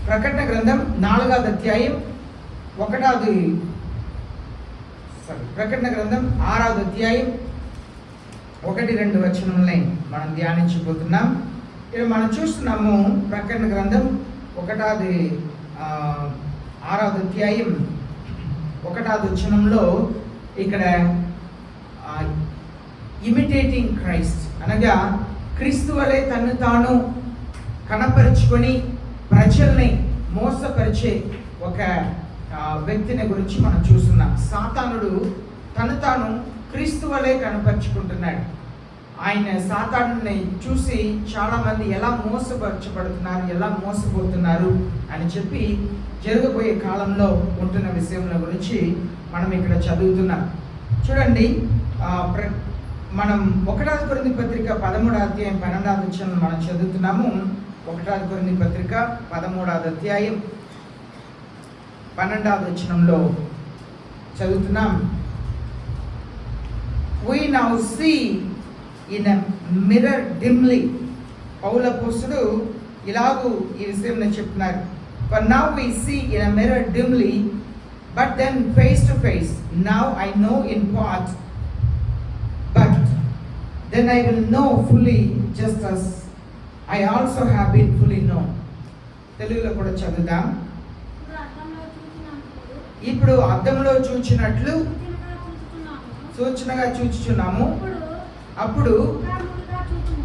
ప్రకటన గ్రంథం 4వ అధ్యాయం ప్రకటన గ్రంథం 6వ అధ్యాయం 1-2 వచనములని మనం ధ్యానించబోతున్నాం. ఇక్కడ మనం చూస్తున్నాము ప్రకటన గ్రంథం 6వ అధ్యాయం 1వ వచనంలో ఇక్కడ ఇమిటేటింగ్ క్రైస్ట్ అనగా క్రీస్తు వలె తను తాను కనపరుచుకొని ప్రజల్ని మోసపరిచే ఒక వ్యక్తిని గురించి మనం చూస్తున్నాం. సాతానుడు తను తాను క్రీస్తు వలె కనపరుచుకుంటున్నాడు. ఆయన సాతానుని చూసి చాలామంది ఎలా మోసపరచబడుతున్నారు, ఎలా మోసపోతున్నారు అని చెప్పి జరగబోయే కాలంలో ఉంటున్న విషయంలో గురించి మనం ఇక్కడ చదువుతున్నాం. చూడండి, మనం 1 కొరింథీ పత్రిక 13వ అధ్యాయం 12వ వచనం మనం చదువుతున్నాము. 1 కొరింథీ పత్రిక 13వ అధ్యాయం 12వ వచనంలో చదువుతున్నాం. We now see in a mirror dimly. పౌలు అపోస్తలుడు ఇలాగూ ఈ విషయంలో చెప్తున్నారు. For now we see in a mirror dimly, but then face to face. Now I know in part, but then I will know fully, just as I also have been fully known. తెలుగులో కూడా చదువుదాం. ఇప్పుడు అద్దంలో చూచినట్లు సూచనగా చూచుచున్నాము, అప్పుడు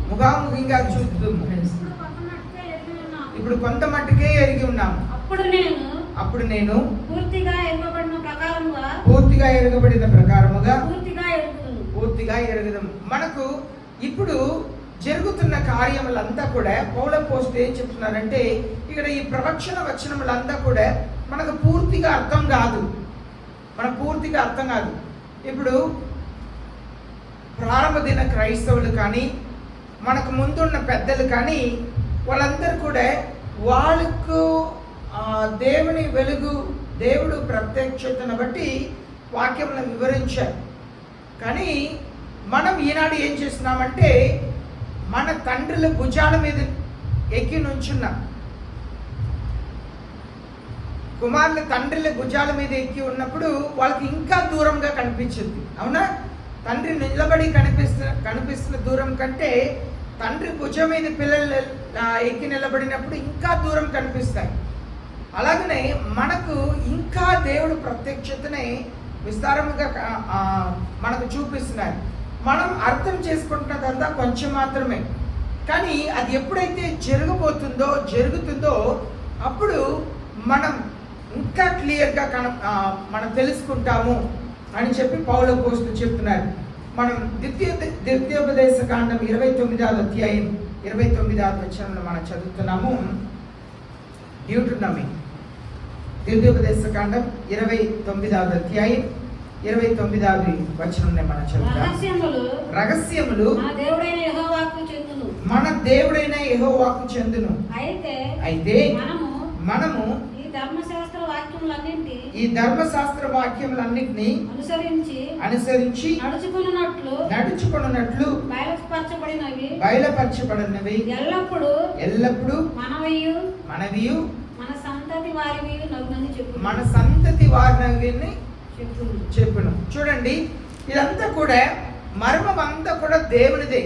ముఖాముఖిగా చూద్దాము. ఇప్పుడు కొంత మట్టుకే ఎరిగి ఉన్నాము. అప్పుడు నేను పూర్తిగా ఎరగబడిన ప్రకారముగా పూర్తిగా ఎరుగుదాము. మనకు ఇప్పుడు జరుగుతున్న కార్యములంతా కూడా పౌలు అపోస్తలుడు ఏం చెప్తున్నారంటే, ఇక్కడ ఈ ప్రవచన వచనములంతా కూడా మనకు పూర్తిగా అర్థం కాదు. ఇప్పుడు ప్రారంభ దిన క్రైస్తవులు కానీ, మనకు ముందున్న పెద్దలు కానీ, వాళ్ళందరూ కూడా వాళ్ళకు దేవుని వెలుగు, దేవుడు ప్రత్యక్షతను బట్టి వాక్యములను వివరించారు. కానీ మనం ఈనాడు ఏం చేస్తున్నామంటే, మన తండ్రుల భుజాల మీద ఎక్కి నుంచున్నాం. కుమారుల తండ్రుల భుజాల మీద ఎక్కి ఉన్నప్పుడు వాళ్ళకి ఇంకా దూరంగా కనిపించింది. అవునా? తండ్రి నిలబడి కనిపిస్తున్న దూరం కంటే తండ్రి భుజం మీద పిల్లలు ఎక్కి నిలబడినప్పుడు ఇంకా దూరం కనిపిస్తాయి. అలాగనే మనకు ఇంకా దేవుడు ప్రత్యక్షతనే విస్తారముగా మనకు చూపిస్తున్నారు. మనం అర్థం చేసుకుంటున్నదంతా కొంచెం మాత్రమే. కానీ అది ఎప్పుడైతే జరుగుతుందో అప్పుడు మనం ఇంకా క్లియర్గా మనం తెలుసుకుంటాము అని చెప్పి పౌలు అపోస్తలుడు చెప్తున్నారు. మనం ద్వితీయోపదేశ కాండం 29వ అధ్యాయం 29వ వచనంలో మనం చదువుతున్నాము. డ్యూటెరోనమీ ద్వితీయోపదేశ కాండం 29వ అధ్యాయం 29వ వచనంలో మనం చదువుతాం. రహస్యములు మన దేవుడైన యెహోవాకు చెందును. అయితే మనము ఈ ధర్మశాస్త్ర వాక్యములన్నిటిని అనుసరించి నడుచుకున్నట్లు బయలుపరచబడినవి ఎల్లప్పుడూ మనవియు మన సంతతి వారిని చెప్పును. చూడండి, ఇదంతా కూడా మర్మం అంతా కూడా దేవునిదే.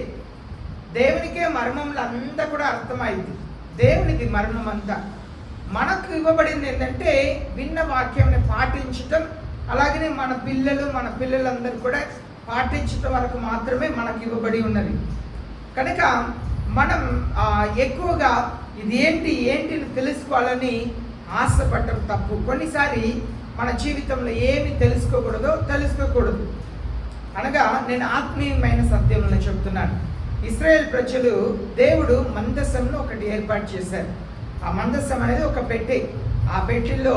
దేవునికే మర్మములు అంతా కూడా అర్థమైంది. దేవునికి మర్మం అంతా. మనకు ఇవ్వబడింది ఏంటంటే విన్న వాక్యాన్ని పాటించటం, అలాగనే మన పిల్లలందరూ కూడా పాటించటం వరకు మాత్రమే మనకు ఇవ్వబడి ఉన్నది. కనుక మనం ఎక్కువగా ఇది ఏంటిని తెలుసుకోవాలని ఆశపడటం తప్పు. కొన్నిసారి మన జీవితంలో ఏమి తెలుసుకోకూడదు. అనగా నేను ఆత్మీయమైన సత్యములను చెప్తున్నాను. ఇశ్రాయేల్ ప్రజలు దేవుడు మందసంలో ఒకటి ఏర్పాటు చేశారు. ఆ మందసం అనేది ఒక పెట్టె. ఆ పెట్టెల్లో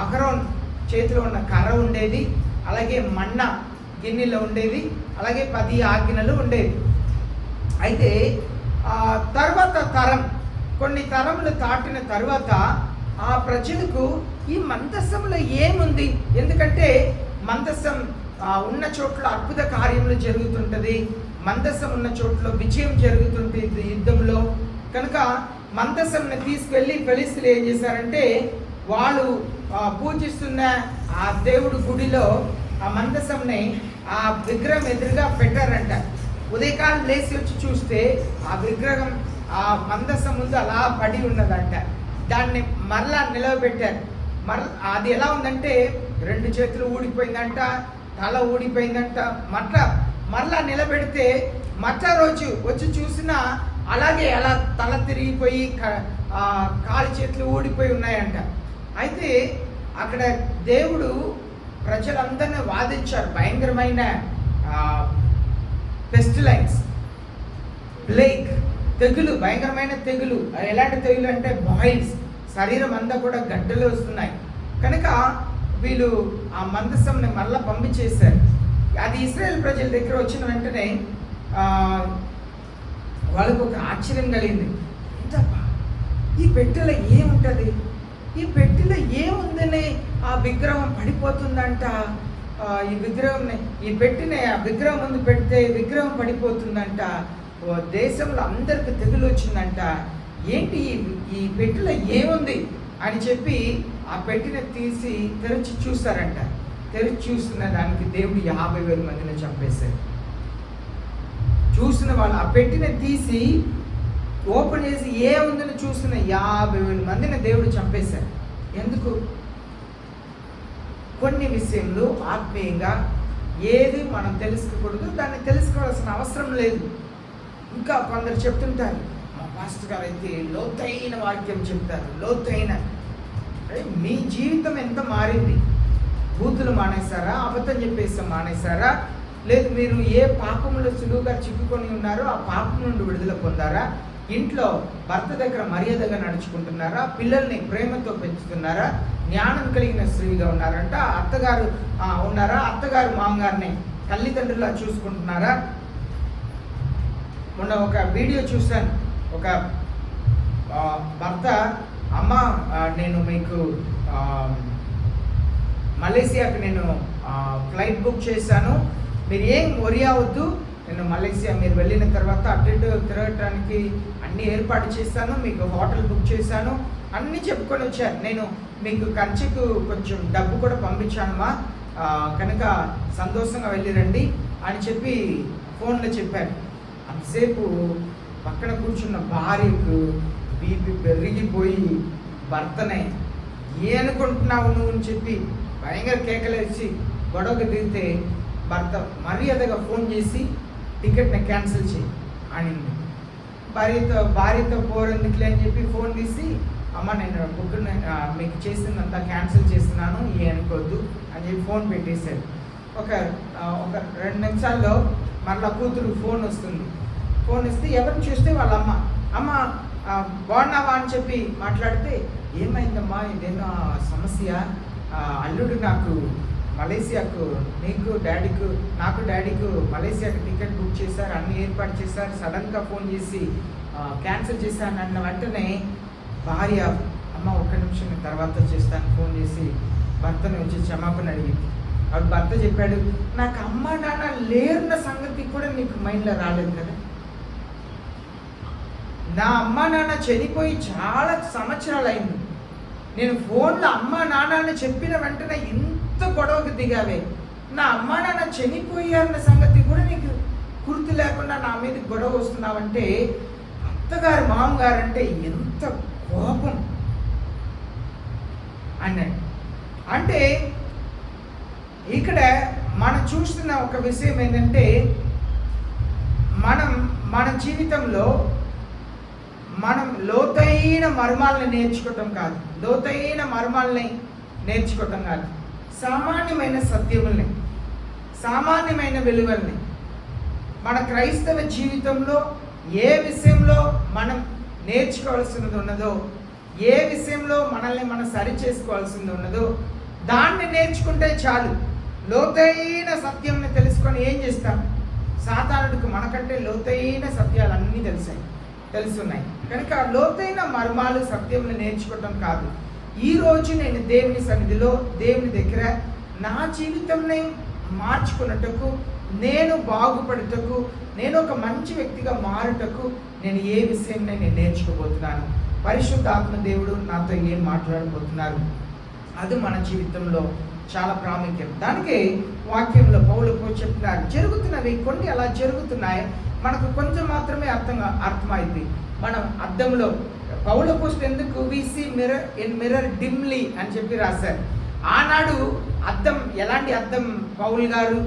అహరోన్ చేతిలో ఉన్న కర్ర ఉండేది, అలాగే మన్నా గిన్నెలో ఉండేది, అలాగే 10 ఆజ్ఞలు ఉండేవి. అయితే తర్వాత కొన్ని తరములు దాటిన తర్వాత ఆ ప్రజలకు ఈ మందసంలో ఏముంది, ఎందుకంటే మందసం ఉన్న చోట్ల అద్భుత కార్యములు జరుగుతుంటుంది, మందసం ఉన్న చోట్ల విజయం జరుగుతుంటుంది యుద్ధంలో. కనుక మందసంని తీసుకెళ్ళి ఫిలిస్తీయులు ఏం చేశారంటే వాళ్ళు పూజిస్తున్న ఆ దేవుడు గుడిలో ఆ మందసంని ఆ విగ్రహం ఎదురుగా పెట్టారంట. ఉదయకాలం లేచి వచ్చి చూస్తే ఆ విగ్రహం ఆ మందసం ముందు అలా పడి ఉన్నదంట. దాన్ని మరలా నిలవబెట్టారు. అది ఎలా ఉందంటే 2 చేతులు ఊడిపోయిందంట, తల ఊడిపోయిందంట. మరలా నిలబెడితే మచ్చా రోజు వచ్చి చూసినా అలాగే అలా తల తిరిగిపోయి కాలు చేతులు ఊడిపోయి ఉన్నాయంట. అయితే అక్కడ దేవుడు ప్రజలందరినీ వాదించారు. భయంకరమైన పెస్టిలైన్స్, ప్లేగ్, తెగులు, భయంకరమైన తెగులు. ఎలాంటి తెగులు అంటే బాయిల్స్, శరీరం అంతా కూడా గడ్డలు వస్తున్నాయి. కనుక వీళ్ళు ఆ మందసంని మళ్ళా పంపించేశారు. అది ఇశ్రాయేల్ ప్రజల దగ్గర వచ్చిన వెంటనే వాళ్ళకు ఒక ఆశ్చర్యం కలిగింది. ఏంటప్పా ఈ పెట్టెలో ఏముంటుంది, ఈ పెట్టెలో ఏముందని ఆ విగ్రహం పడిపోతుందంట. ఈ పెట్టిన ఆ విగ్రహం ముందు పెడితే విగ్రహం పడిపోతుందంట. దేశంలో అందరికి తెగులు వచ్చిందంట. ఏంటి ఈ పెట్టెలో ఏముంది అని చెప్పి ఆ పెట్టిన తీసి తెరిచి చూస్తారంట. తెరిచి చూస్తున్న దానికి దేవుడు 50,000 మందిని చంపేశారు. చూసిన వాళ్ళు ఆ పెట్టిన తీసి ఓపెన్ చేసి ఏముందని చూస్తున్న 50,000 మందిని దేవుడు చంపేశారు. ఎందుకు? కొన్ని విషయంలో ఆత్మీయంగా ఏది మనం తెలుసుకోకూడదు, దాన్ని తెలుసుకోవాల్సిన అవసరం లేదు. ఇంకా కొందరు చెప్తుంటారు, మా పాస్టర్ గారు అయితే లోతైన వాక్యం చెప్తారు. లోతైన మీ జీవితం ఎంత మారింది? బూతులు మానేశారా? అబద్ధం చెప్పేసి మానేశారా? లేదు మీరు ఏ పాపంలో సులువుగా చిక్కుకొని ఉన్నారో ఆ పాపం నుండి విడుదల పొందారా? ఇంట్లో భర్త దగ్గర మర్యాదగా నడుచుకుంటున్నారా? పిల్లల్ని ప్రేమతో పెంచుతున్నారా? జ్ఞానం కలిగిన స్త్రీగా ఉన్నారంట. అత్తగారు ఉన్నారా? అత్తగారు మామగారిని తల్లిదండ్రులా చూసుకుంటున్నారా? మొన్న ఒక వీడియో చూశాను. ఒక భర్త, అమ్మ నేను మీకు మలేసియాకి నేను ఫ్లైట్ బుక్ చేశాను, మీరు ఏం వరి అవ్వద్దు, నేను మలేసియా మీరు వెళ్ళిన తర్వాత అటు ఇటు తిరగటానికి అన్ని ఏర్పాటు చేశాను, మీకు హోటల్ బుక్ చేశాను, అన్నీ చెప్పుకొని వచ్చాను. నేను మీకు ఖర్చుకు కొంచెం డబ్బు కూడా పంపించానమ్మా, కనుక సంతోషంగా వెళ్ళిరండి అని చెప్పి ఫోన్లో చెప్పాను. అంతసేపు పక్కన కూర్చున్న భార్యకు బీపీ పెరిగిపోయి భర్తనే ఏ అనుకుంటున్నావు నువ్వు అని చెప్పి భయంకర కేకలేసి గొడవకు దిగితే భర్త మర్యాదగా ఫోన్ చేసి టికెట్ని క్యాన్సిల్ చేయి అనింది. భార్యతో పోరెందుకులే అని చెప్పి ఫోన్ తీసి, అమ్మ నేను బుక్ మీకు చేసిందంతా క్యాన్సిల్ చేస్తున్నాను, ఏ అనుకోవద్దు అని చెప్పి ఫోన్ పెట్టేశాడు. ఒక 2 నిమిషాల్లో మళ్ళీ కూతురు ఫోన్ వస్తుంది. ఫోన్ ఇస్తే ఎవరిని చూస్తే వాళ్ళ అమ్మ బాగున్నావా అని చెప్పి మాట్లాడితే, ఏమైందమ్మా ఇదేనా సమస్య, అల్లుడు నాకు మలేసియాకు నాకు డాడీకు మలేసియాకు టికెట్ బుక్ చేశారు, అన్ని ఏర్పాటు చేశారు, సడన్గా ఫోన్ చేసి క్యాన్సిల్ చేశాను అన్న వెంటనే భార్య, అమ్మ 1 నిమిషం తర్వాత చేస్తాను ఫోన్ చేసి భర్తను వచ్చి క్షమాపణ అడిగింది. అప్పుడు భర్త చెప్పాడు, నాకు అమ్మ నాన్న లేరున్న సంగతి కూడా నీకు మైండ్లో రాలేదు కదా, నా అమ్మ నాన్న చనిపోయి చాలా సంవత్సరాలు అయింది, నేను ఫోన్లో అమ్మ నాన్న చెప్పిన వెంటనే ఇంత గొడవకు దిగావే, నా అమ్మ నాన్న చనిపోయారన్న సంగతి కూడా నీకు గుర్తు లేకుండా నా మీద గొడవ వస్తున్నావంటే అత్తగారు మామగారు అంటే ఎంత కోపం అన్నాడు. అంటే ఇక్కడ మనం చూస్తున్న ఒక విషయం ఏంటంటే, మన జీవితంలో మనం లోతైన మర్మాలని నేర్చుకోవటం కాదు, సామాన్యమైన సత్యముల్ని, సామాన్యమైన విలువల్ని మన క్రైస్తవ జీవితంలో ఏ విషయంలో మనం నేర్చుకోవాల్సినది ఉన్నదో, ఏ విషయంలో మనల్ని మనం సరి చేసుకోవాల్సింది ఉన్నదో దాన్ని నేర్చుకుంటే చాలు. లోతైన సత్యంని తెలుసుకొని ఏం చేస్తాం? సాతానుడికి మనకంటే లోతైన సత్యాలన్నీ తెలుసున్నాయి. కనుక లోతైన మర్మాలు సత్యములు నేర్చుకోవటం కాదు. ఈరోజు నేను దేవుని సన్నిధిలో, దేవుని దగ్గర నా జీవితంని మార్చుకున్నట్టుకు, నేను బాగుపడుటకు, నేను ఒక మంచి వ్యక్తిగా మారుటకు నేను ఏ విషయం నేను నేర్చుకోబోతున్నాను. పరిశుద్ధాత్మ దేవుడు నాతో ఏం మాట్లాడబోతున్నారు, అది మన జీవితంలో చాలా ప్రాముఖ్యం. దానికే వాక్యంలో పౌలు చెప్తున్నారు, జరుగుతున్నవి కొన్ని అలా జరుగుతున్నాయి, మనకు కొంచెం మాత్రమే అర్థమైంది. మనం అద్దంలో పౌలు పోస్ట్ ఎందుకు వి సీ మిర్రర్ డిమ్లీ అని చెప్పి రాశారు. ఆనాడు అద్దం ఎలాంటి అద్దం పౌల్ గారు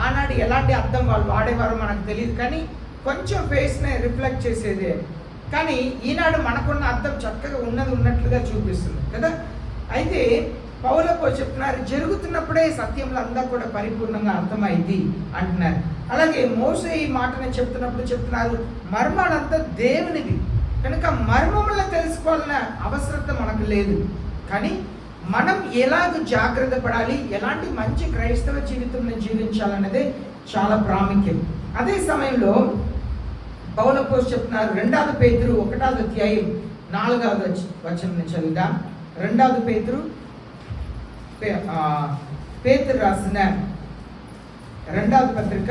ఆనాడు ఎలాంటి అద్దం వాళ్ళు వాడేవారో మనకు తెలియదు, కానీ కొంచెం ఫేస్ని రిఫ్లెక్ట్ చేసేదే. కానీ ఈనాడు మనకున్న అద్దం చక్కగా ఉన్నట్లుగా చూపిస్తుంది కదా. అయితే పౌలు చెప్తున్నారు, జరుగుతున్నప్పుడే సత్యంలో అంతా కూడా పరిపూర్ణంగా అర్థమైంది అంటున్నారు. అలాగే మోసే ఈ మాటని చెప్తున్నారు, మర్మాలంతా దేవునిది కనుక మర్మములను తెలుసుకోవాలన్న అవసరత మనకు లేదు. కానీ మనం ఎలాగ జాగ్రత్త పడాలి, ఎలాంటి మంచి క్రైస్తవ జీవితం జీవించాలన్నదే చాలా ప్రాముఖ్యం. అదే సమయంలో పౌలు చెప్తున్నారు, 2 పేతురు 1వ అధ్యాయం 4వ వచనం చదువుదాం. 2 పేతురు పేతురు రాసిన 2వ పత్రిక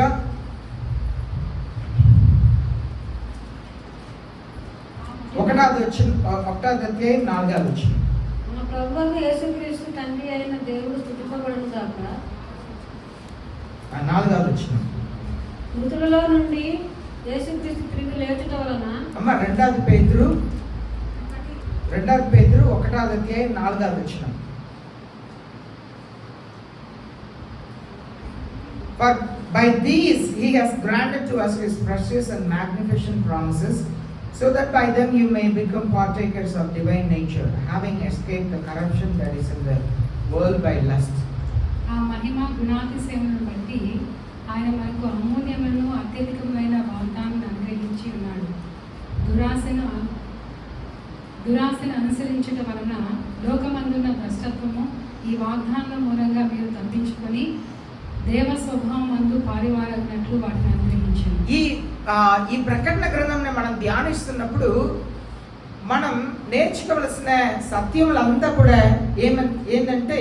1వ అధ్యాయం 4వ వచనం. మన ప్రభువు యేసుక్రీస్తు తండ్రి అయిన దేవుడు స్తుతింపబడును గాక. 4వ వచనం. మృతులలో నుండి యేసుక్రీస్తు తిరిగి లేచుట వలన. అమ్మ 2 పేతురు 1వ అధ్యాయం 4వ వచనం. For by these he has granted to us his precious and magnificent promises, so that by them you may become partakers of divine nature, having escaped the corruption that is in the world by lust. ఆ మహిమ గుణాతిశయములను బట్టి ఆయన మనకు అమూల్యమైన అత్యధికమైన వాగ్దానాన్ని అనుగ్రహించి ఉన్నాడు. దురాశను అనుసరించడం వలన లోకమందున్న భ్రష్టత్వము ఈ వాగ్దానం మూలంగా మీరు తప్పించుకొని దేవ స్వభావం అందు పారివారగినట్లు వాటిని అనుగ్రహించారు. ఈ ప్రకటన గ్రంథంని మనం ధ్యానిస్తున్నప్పుడు మనం నేర్చుకోవలసిన సత్యములంతా కూడా ఏంటంటే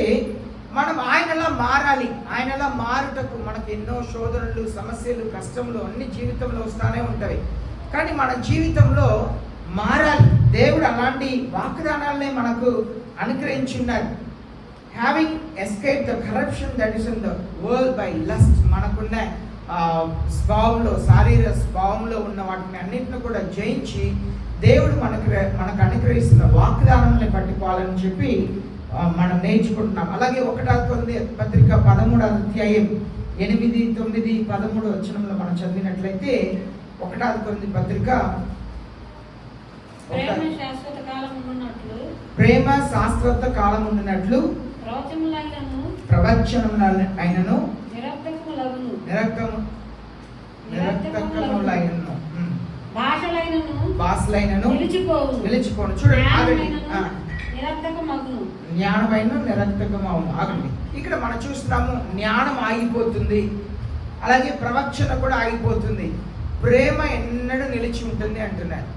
మనం ఆయనలా మారాలి. ఆయనలా మారుటకు మనకు ఎన్నో శోధనలు, సమస్యలు, కష్టములు అన్ని జీవితంలో వస్తూనే ఉంటాయి. కానీ మన జీవితంలో మారాలి. దేవుడు అలాంటి వాగ్దానాలనే మనకు అనుగ్రహించి ఉన్నారు. Having escape the corruption that is in the world by lust. మనకున్న స్వభావంలో, శారీర స్వభావంలో ఉన్న వాటిని అన్నింటిని కూడా జయించి దేవుడు మనకు అనుగ్రహిస్తున్న వాగ్దానాన్ని పట్టుకోవాలని చెప్పి మనం నేర్చుకుంటున్నాం. అలాగే 1 పత్రిక 13వ అధ్యాయం 8, 9, 13 వచనంలో మనం చదివినట్లయితే 1 పత్రిక ప్రేమ శాశ్వత కాలం ఉన్నట్లు ప్రవచనములైనను నిరర్థకములైనను భాషలైనను నిలిచిపోను. చూడండి, జ్ఞానమైన నిరర్థకమవును. ఆగండి, ఇక్కడ మనం చూస్తున్నాము జ్ఞానం ఆగిపోతుంది, అలాగే ప్రవచన కూడా ఆగిపోతుంది. ప్రేమ ఎన్నడూ నిలిచి ఉంటుంది అంటున్నారు.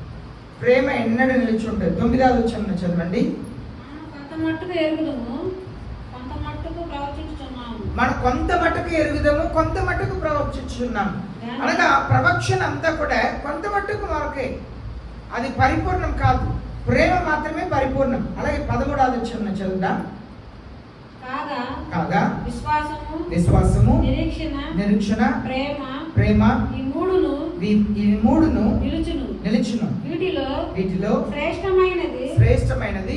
ప్రేమ ఎన్నడూ నిలిచి ఉంటుంది. 9వ వచనం చదవండి. మనం కొంత మట్టుకు ఎరుగుదాము, కొంత మట్టుకు ప్రవచించున్నాము. అనగా ప్రవచన అంతా కూడా కొంత మట్టుకు మనకే, అది పరిపూర్ణం కాదు. ప్రేమ మాత్రమే పరిపూర్ణం. అలాగే 13వ వచనం చదువుదాం. కాగా విశ్వాసము నిరీక్షణ ప్రేమ ఈ మూడును నిలుచును. వీటిలో శ్రేష్టమైనది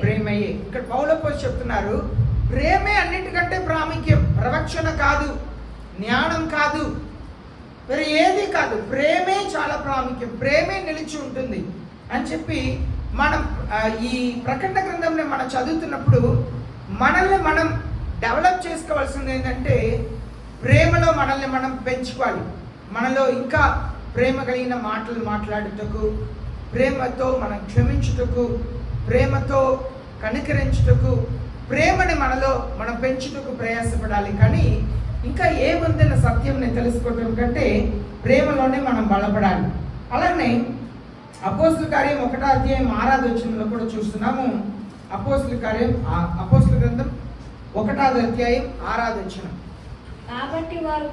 ప్రేమయే. ఇక్కడ పౌలు చెప్తున్నారు, ప్రేమే అన్నిటికంటే ప్రాముఖ్యం. ప్రవచన కాదు, జ్ఞానం కాదు, మరి ఏది కాదు, ప్రేమే చాలా ప్రాముఖ్యం. ప్రేమే నిలిచి ఉంటుంది అని చెప్పి మనం ఈ ప్రకటన గ్రంథంని మనం చదువుతున్నప్పుడు మనల్ని మనం డెవలప్ చేసుకోవాల్సింది ఏంటంటే ప్రేమలో మనల్ని మనం పెంచుకోవాలి. మనలో ఇంకా ప్రేమ కలిగిన మాటలు మాట్లాడుటకు, ప్రేమతో మనం క్షమించుటకు, ప్రేమతో కనికరించుటకు, ప్రేమని మనలో మనం పెంచుటకు ప్రయాసపడాలి. కానీ ఇంకా ఏముందన్న సత్యంని తెలుసుకోవడం కంటే ప్రేమలోనే మనం బలపడాలి. అలానే అపోస్తుల కార్యం 1వ అధ్యాయం 6వ వచనంలో కూడా చూస్తున్నాము. అపోస్తుల గ్రంథం 1వ అధ్యాయం 6వ వచనం. కాబట్టి వారు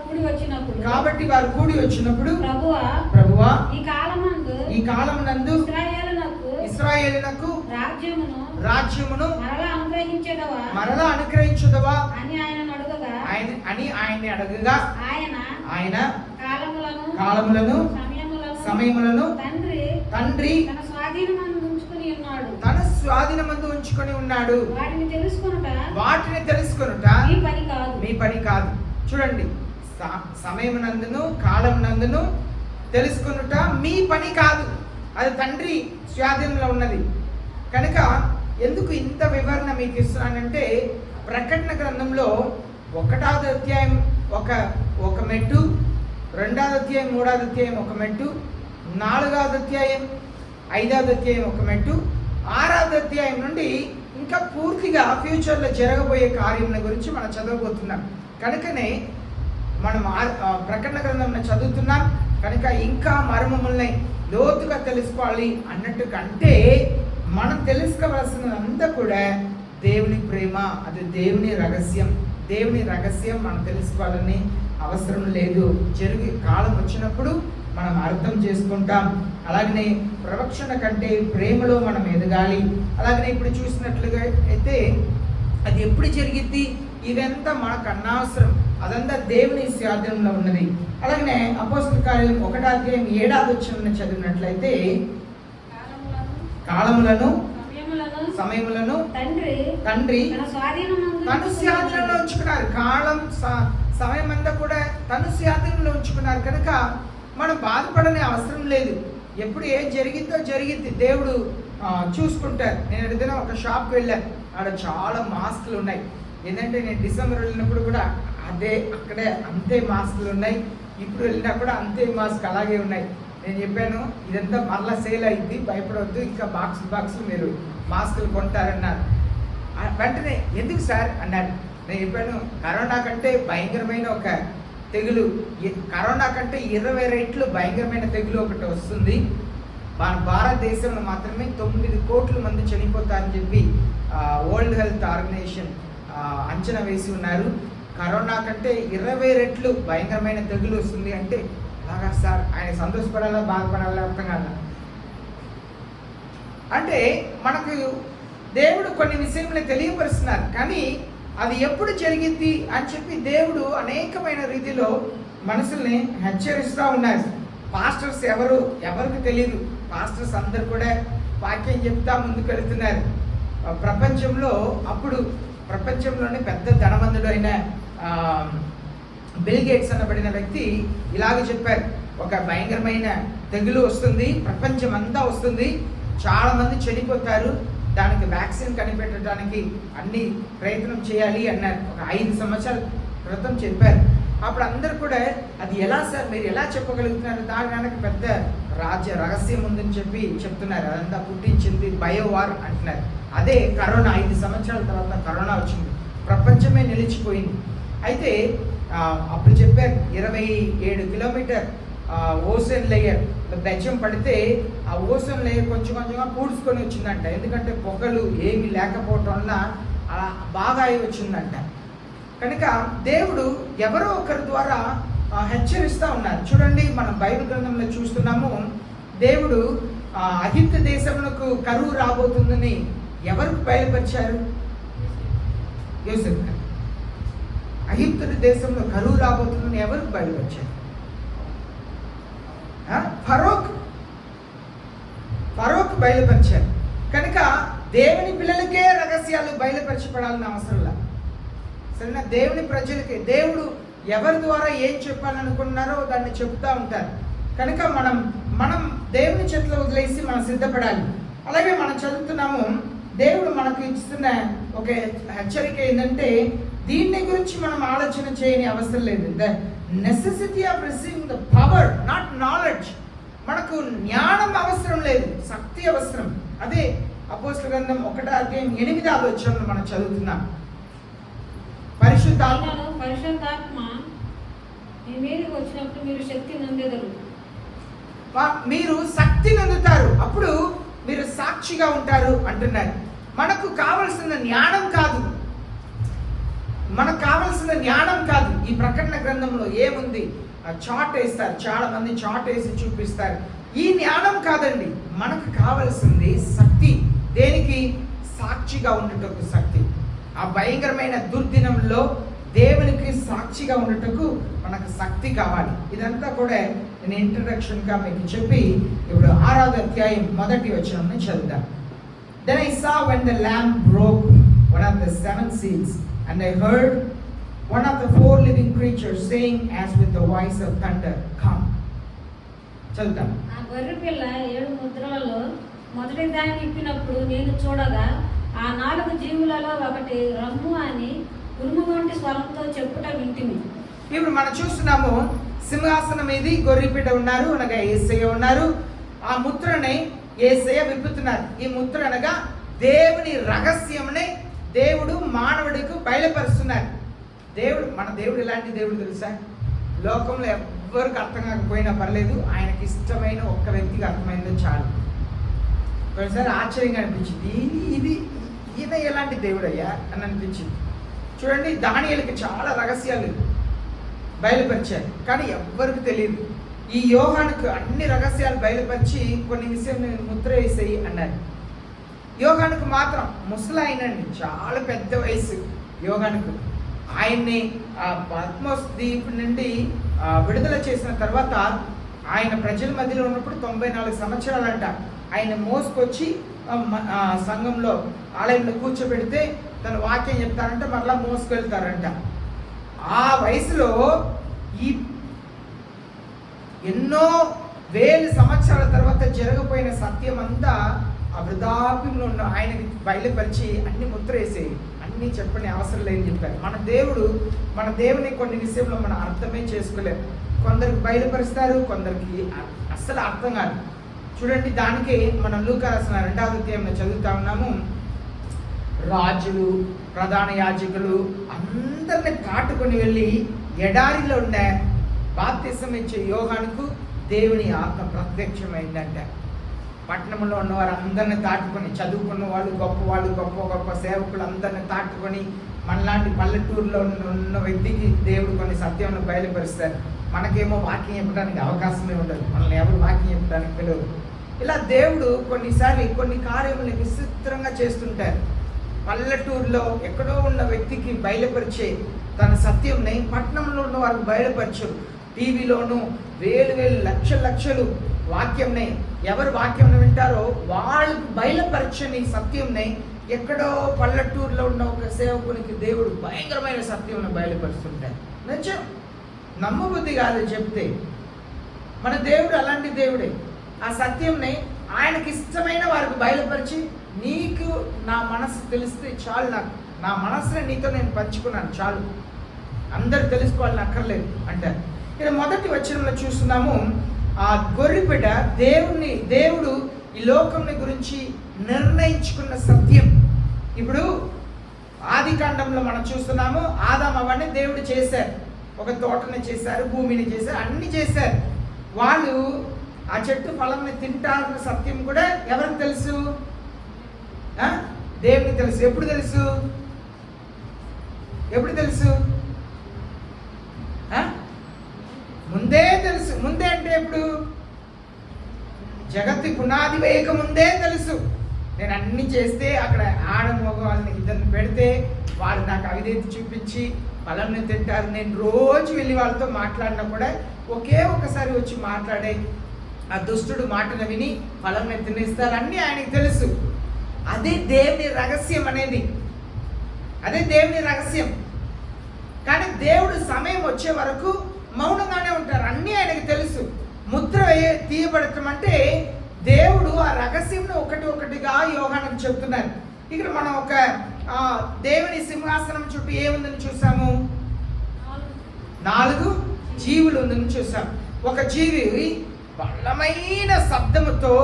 కూడి వచ్చినప్పుడు ప్రభువా ఈ కాలమునందు ఇశ్రాయేలునకు రాజ్యమును మరలా అనుగ్రహించుదవా అని ఆయన్ని అడగగా ఆయన కాలములను సమయములను తండ్రి తన స్వాధీనమందు ఉంచుకొని ఉన్నాడు. వాటిని తెలుసుకొనుట మీ పని కాదు. చూడండి, సమయమునందును కాలమునందును తెలుసుకొనుట మీ పని కాదు, అది తండ్రి స్వాధీనంలో ఉన్నది. కనుక ఎందుకు ఇంత వివరణ మీకు ఇస్తున్నానంటే, ప్రకటన గ్రంథంలో 1వ అధ్యాయం ఒక మెట్టు, 2వ అధ్యాయం 3వ అధ్యాయం ఒక మెట్టు, 4వ అధ్యాయం 5వ అధ్యాయం ఒక మెట్టు, 6వ అధ్యాయం నుండి ఇంకా పూర్తిగా ఫ్యూచర్లో జరగబోయే కార్యముల గురించి మనం చదవబోతున్నాం. కనుకనే మనం ప్రకటన గ్రంథం చదువుతున్నాం కనుక ఇంకా మర్మముల్ని లోతుగా తెలుసుకోవాలి అన్నట్టు కంటే మనం తెలుసుకోవలసినంతా కూడా దేవుని ప్రేమ, అది దేవుని రహస్యం మనం తెలుసుకోవాలని అవసరం లేదు. జరిగే కాలం వచ్చినప్పుడు మనం అర్థం చేసుకుంటాం. అలాగనే ప్రవక్షణ కంటే ప్రేమలో మనం ఎదగాలి. అలాగనే ఇప్పుడు చూసినట్లుగా అయితే అది ఎప్పుడు జరిగిద్ది, ఇదంతా మనకు అనవసరం, అదంతా దేవుని స్వాధీనంలో ఉన్నది. అలాగనే అపోస్తల కార్యం 1వ అధ్యాయం 7వ వచనం చదివినట్లయితే, కాలములను సమయములను తండ్రి తను స్వాధీనంలో ఉంచుకున్నారు. కాలం సమయం అంతా కూడా తను స్వాధీనంలో ఉంచుకున్నారు. కనుక మనం బాధపడనే అవసరం లేదు. ఎప్పుడు ఏం జరిగిద్ది దేవుడు చూసుకుంటారు. నేను ఏదైనా ఒక షాప్కి వెళ్ళాను, అక్కడ చాలా మాస్కులు ఉన్నాయి. ఏంటంటే నేను డిసెంబర్ వెళ్ళినప్పుడు కూడా అక్కడే అంతే మాస్కులు ఉన్నాయి, ఇప్పుడు వెళ్ళినా కూడా అంతే మాస్క్ అలాగే ఉన్నాయి. నేను చెప్పాను, ఇదంతా మళ్ళీ సేల్ అయింది, భయపడవద్దు, ఇంకా బాక్సులు మీరు మాస్కులు కొంటారన్నారు. వెంటనే ఎందుకు సార్ అన్నారు. నేను చెప్పాను, కరోనా కంటే భయంకరమైన ఒక తెగులు, కరోనా కంటే 20 రెట్లు భయంకరమైన తెగులు ఒకటి వస్తుంది. మన భారతదేశంలో మాత్రమే 9 కోట్ల మంది చనిపోతారని చెప్పి వరల్డ్ హెల్త్ ఆర్గనైజేషన్ అంచనా వేసి ఉన్నారు. కరోనా కంటే 20 రెట్లు భయంకరమైన తెగులు వస్తుంది అంటే అలాగా సార్, ఆయన సంతోషపడాలా బాధపడాలా అర్థం కాదా? అంటే మనకు దేవుడు కొన్ని విషయములు తెలియపరుస్తున్నారు, కానీ అది ఎప్పుడు జరిగింది అని చెప్పి దేవుడు అనేకమైన రీతిలో మనుషుల్ని హెచ్చరిస్తూ ఉన్నారు. పాస్టర్స్ ఎవరికి తెలియదు. పాస్టర్స్ అందరు కూడా వాక్యం చెప్తా ముందుకు వెళుతున్నారు. ప్రపంచంలోనే పెద్ద ధనవంతుడు అయిన బిల్ గేట్స్ అనబడిన వ్యక్తి ఇలాగ చెప్పారు, ఒక భయంకరమైన తెగులు వస్తుంది, ప్రపంచం అంతా వస్తుంది, చాలా మంది చనిపోతారు, దానికి వ్యాక్సిన్ కనిపెట్టడానికి అన్ని ప్రయత్నం చేయాలి అన్నారు. ఒక 5 సంవత్సరాల క్రితం చెప్పారు. అప్పుడు అందరు కూడా అది ఎలా సార్, మీరు ఎలా చెప్పగలుగుతున్నారు, దాని వెనక పెద్ద రహస్యం ఉందని చెప్పి చెప్తున్నారు. అదంతా పుట్టించింది బయోవార్ అంటున్నారు. అదే కరోనా. 5 సంవత్సరాల తర్వాత కరోనా వచ్చింది, ప్రపంచమే నిలిచిపోయింది. అయితే అప్పుడు చెప్పారు 27 కిలోమీటర్ ఓషన్ లేయర్ బెచ్చం పడితే ఆ ఓషన్ లేయర్ కొంచెంగా పూడ్చుకొని వచ్చిందంట. ఎందుకంటే పొగలు ఏమి లేకపోవటం వల్ల అలా బాగా అయి వచ్చిందంట. కనుక దేవుడు ఎవరో ఒకరి ద్వారా హెచ్చరిస్తూ ఉన్నారు. చూడండి, మనం బైబిల్ గ్రంథంలో చూస్తున్నాము, దేవుడు అహిప్తు దేశమునకు కరువు రాబోతుందని ఎవరికి బయలుపరిచారు? యోసేపు గారు. అహిప్తు దేశంలో కరువు రాబోతుందని ఎవరికి బయలుపరిచారు? ఫరోక్ బయలుపరిచారు. కనుక దేవుని పిల్లలకే రహస్యాలు బయలుపరచబడాలని అవసరం లేదు. సరేనా? దేవుని ప్రజలకే దేవుడు ఎవరి ద్వారా ఏం చెప్పాలనుకున్నారో దాన్ని చెప్తూ ఉంటారు. కనుక మనం దేవుని చేతిలో వదిలేసి మనం సిద్ధపడాలి. అలాగే మనం చదువుతున్నాము, దేవుడు మనకు ఇస్తున్న ఒక హెచ్చరిక ఏంటంటే, దీన్ని గురించి మనం ఆలోచన చేయని అవసరం లేదు. The necessity of receiving the power, not knowledge. మనకు జ్ఞానం అవసరం లేదు, శక్తి అవసరం. అదే అపోస్తల గ్రంథం 1వ అధ్యాయం 8వ వచనంలో మనం చదువుతున్నాం. పరిశుద్ధాత్మ మీ మీదకి వచ్చినప్పుడు మీరు శక్తి నందెదరు. మీరు శక్తి నందుతారు, అప్పుడు మీరు సాక్షిగా ఉంటారు అంటున్నారు. మనకు కావలసిన జ్ఞానం కాదు, ఈ ప్రకటన గ్రంథంలో ఏముంది? చాట్ వేస్తారు, చాలా మంది చాట్ వేసి చూపిస్తారు. ఈ జ్ఞానం కాదండి, మనకు కావలసింది శక్తి. దేనికి? సాక్షిగా ఉండటకు శక్తి. ఆ భయంకరమైన దుర్దినంలో దేవునికి సాక్షిగా ఉండటకు మనకు శక్తి కావాలి. ఇదంతా కూడా నేను ఇంట్రడక్షన్గా మీకు చెప్పి ఇప్పుడు 6వ అధ్యాయం 1వ వచనం చదువుతాం. Then I saw when the Lamb broke one of the 7 seals, and I heard one of the 4 living creatures saying as with the voice of thunder, Come. చదువుతాం. ఆ గొర్రె పిల్ల 7 ముద్రలలో మొదటి దాన్ని ఇప్పినప్పుడు నేను చూడగా ఆ 4 జీవులలో ఒకటి రమ్ము అని ఉరుము వంటి స్వరంతో చెప్పుట వింటిని. ఇప్పుడు మనం చూస్తున్నాము, సింహాసనం మీద గొర్రెపిల్ల ఉన్నారు, అనగా యేసయ్య ఉన్నారు. ఆ ముద్రని యేసయ్య విప్పుతున్నారు. ఈ ముద్ర అనగా దేవుని రహస్యముని దేవుడు మానవుడికి బయలుపరుస్తున్నారు. మన దేవుడు ఎలాంటి దేవుడు తెలుసా? లోకంలో ఎవ్వరికి అర్థం కాకపోయినా పర్లేదు, ఆయనకి ఇష్టమైన ఒక్క వ్యక్తికి అర్థమైందో చాలు. కొన్నిసారి ఆశ్చర్యంగా అనిపించింది, ఈయన ఎలాంటి దేవుడు అయ్యా అని అనిపించింది. చూడండి, దానియేలుకి చాలా రహస్యాలు బయలుపరిచారు, కానీ ఎవ్వరికి తెలియదు. ఈ యోహానుకు అన్ని రహస్యాలు బయలుపరిచి కొన్ని విషయం ముద్ర వేసేయి అన్నారు. యోహానుకు మాత్రం ముసలాయనండి, చాలా పెద్ద వయసు యోహానుకు. ఆయన్ని ఆ పద్మోస్ ద్వీపు నుండి విడుదల చేసిన తర్వాత ఆయన ప్రజల మధ్యలో ఉన్నప్పుడు 94 సంవత్సరాలంట. ఆయన మోసుకొచ్చి సంఘంలో ఆలయంలో కూర్చోబెడితే తన వాక్యం చెప్తారంట, మరలా మోసుకెళ్తారంట. ఆ వయసులో ఈ ఎన్నో వేల సంవత్సరాల తర్వాత జరగపోయిన సత్యం అంతా ఆ వృద్ధాప్యంలో ఉన్న ఆయనకి బయలుపరిచి అన్ని ముద్ర వేసేయి, అన్నీ చెప్పని అవసరం లేదని చెప్పారు. మన దేవుని కొన్ని విషయంలో మనం అర్థమే చేసుకోలేము. కొందరికి బయలుపరుస్తారు, కొందరికి అస్సలు అర్థం కాదు. చూడండి, దానికి మనం లూకా రాసిన 2వ అధ్యాయంలో చదువుతా ఉన్నాము. రాజులు, ప్రధాన యాజకులు అందరిని దాటుకొని వెళ్ళి ఎడారిలో ఉన్న బాప్తిసం ఇచ్చే యోహానుకు దేవుని ఆత్మ ప్రత్యక్షమైందంట. పట్టణంలో ఉన్నవారు అందరిని దాటుకొని, చదువుకున్న వాళ్ళు, గొప్ప సేవకులు అందరిని దాటుకొని మనలాంటి పల్లెటూరులో ఉన్న వ్యక్తికి దేవుడు కొన్ని సత్యాలను బయలుపరుస్తారు. మనకేమో వాక్యం చెప్పడానికి అవకాశమే ఉండదు, మనల్ని ఎవరు వాక్యం చెప్పడానికి పిలవరు. ఇలా దేవుడు కొన్నిసార్లు కొన్ని కార్యములు విచిత్రంగా చేస్తుంటారు. పల్లెటూరులో ఎక్కడో ఉన్న వ్యక్తికి బయలుపరిచే తన సత్యంని పట్టణంలో ఉన్న వారికి బయలుపరచు. టీవీలోను వేలు లక్షలు వాక్యంని ఎవరు వాక్యం వింటారో వాళ్ళకు బయలుపరచని సత్యంని ఎక్కడో పల్లెటూరులో ఉన్న ఒక సేవకునికి దేవుడు భయంకరమైన సత్యం బయలుపరుస్తుంటారు. నిజం, నమ్మబుద్ధి కాదు చెప్తే. మన దేవుడు అలాంటి దేవుడే. ఆ సత్యంని ఆయనకి ఇష్టమైన వారికి బయలుపరిచి, నీకు నా మనసు తెలిస్తే చాలు, నా మనసుని నీతో నేను పంచుకున్నాను చాలు, అందరు తెలుసుకోవాలని అక్కర్లేదు అంటారు. ఇక్కడ 1వ వచనంలో చూస్తున్నాము, ఆ గొర్రెపిల్ల దేవుడు ఈ లోకంని గురించి నిర్ణయించుకున్న సత్యం. ఇప్పుడు ఆదికాండంలో మనం చూస్తున్నాము, ఆదాము అవన్నీ దేవుడు చేశారు. ఒక తోటని చేశారు, భూమిని చేశారు, అన్ని చేశారు. వాళ్ళు ఆ చెట్టు ఫలంని తింటారన్న సత్యం కూడా ఎవరికి తెలుసు? దేవునికి తెలుసు. ఎప్పుడు తెలుసు? ముందే తెలుసు. ముందే అంటే ఎప్పుడు? జగత్తి పునాది వేయక ముందే తెలుసు. నేను అన్ని చేస్తే అక్కడ ఆడమోగ వాళ్ళని ఇద్దరిని పెడితే వాళ్ళు నాకు అవిధేయత చూపించి ఫలంని తింటారు. నేను రోజు వెళ్ళి వాళ్ళతో మాట్లాడినా కూడా ఒకే ఒకసారి వచ్చి మాట్లాడే ఆ దుష్టుడు మాటను విని ఫలంని తినేస్తారు. అన్నీ ఆయనకి తెలుసు. అదే దేవుని రహస్యం అనేది, అదే దేవుని రహస్యం. కానీ దేవుడు సమయం వచ్చే వరకు మౌనంగానే ఉంటారు. అన్నీ ఆయనకి తెలుసు. ముద్ర తీయబడటం అంటే దేవుడు ఆ రహస్యంను ఒకటిగా యోహానుకు చెప్తున్నారు. ఇక్కడ మనం ఒక దేవుని సింహాసనం చుట్టూ ఏముందని చూసాము? 4 జీవులు ఉందని చూసాం. ఒక జీవి బలమైన శబ్దముతో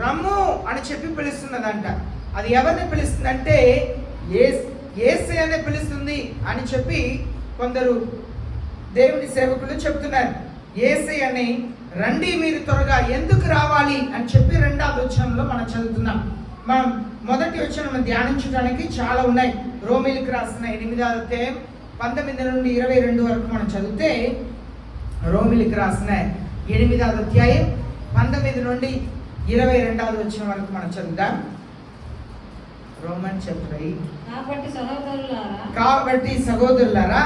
రమ్ము అని చెప్పి పిలుస్తున్నదంట. అది ఎవరిని పిలుస్తుందంటే యేసయ్యనే పిలుస్తుంది అని చెప్పి కొందరు దేవుని సేవకులు చెప్తున్నారు. యేసయ్యని రండి మీరు త్వరగా, ఎందుకు రావాలి అని చెప్పి 2వ వచనంలో మనం చదువుతున్నాం. మనం 1వ వచనం ధ్యానించడానికి చాలా ఉన్నాయి. రోమీలకు రాసిన 8వ అధ్యాయం 19 నుండి 22 వరకు మనం చదివితే, రోమీలకు రాసిన 8వ అధ్యాయం 19 నుండి 22వ వచనం వరకు మనం చదువుదాం. Roman chapter 8. కాబట్టి సహోదరులారా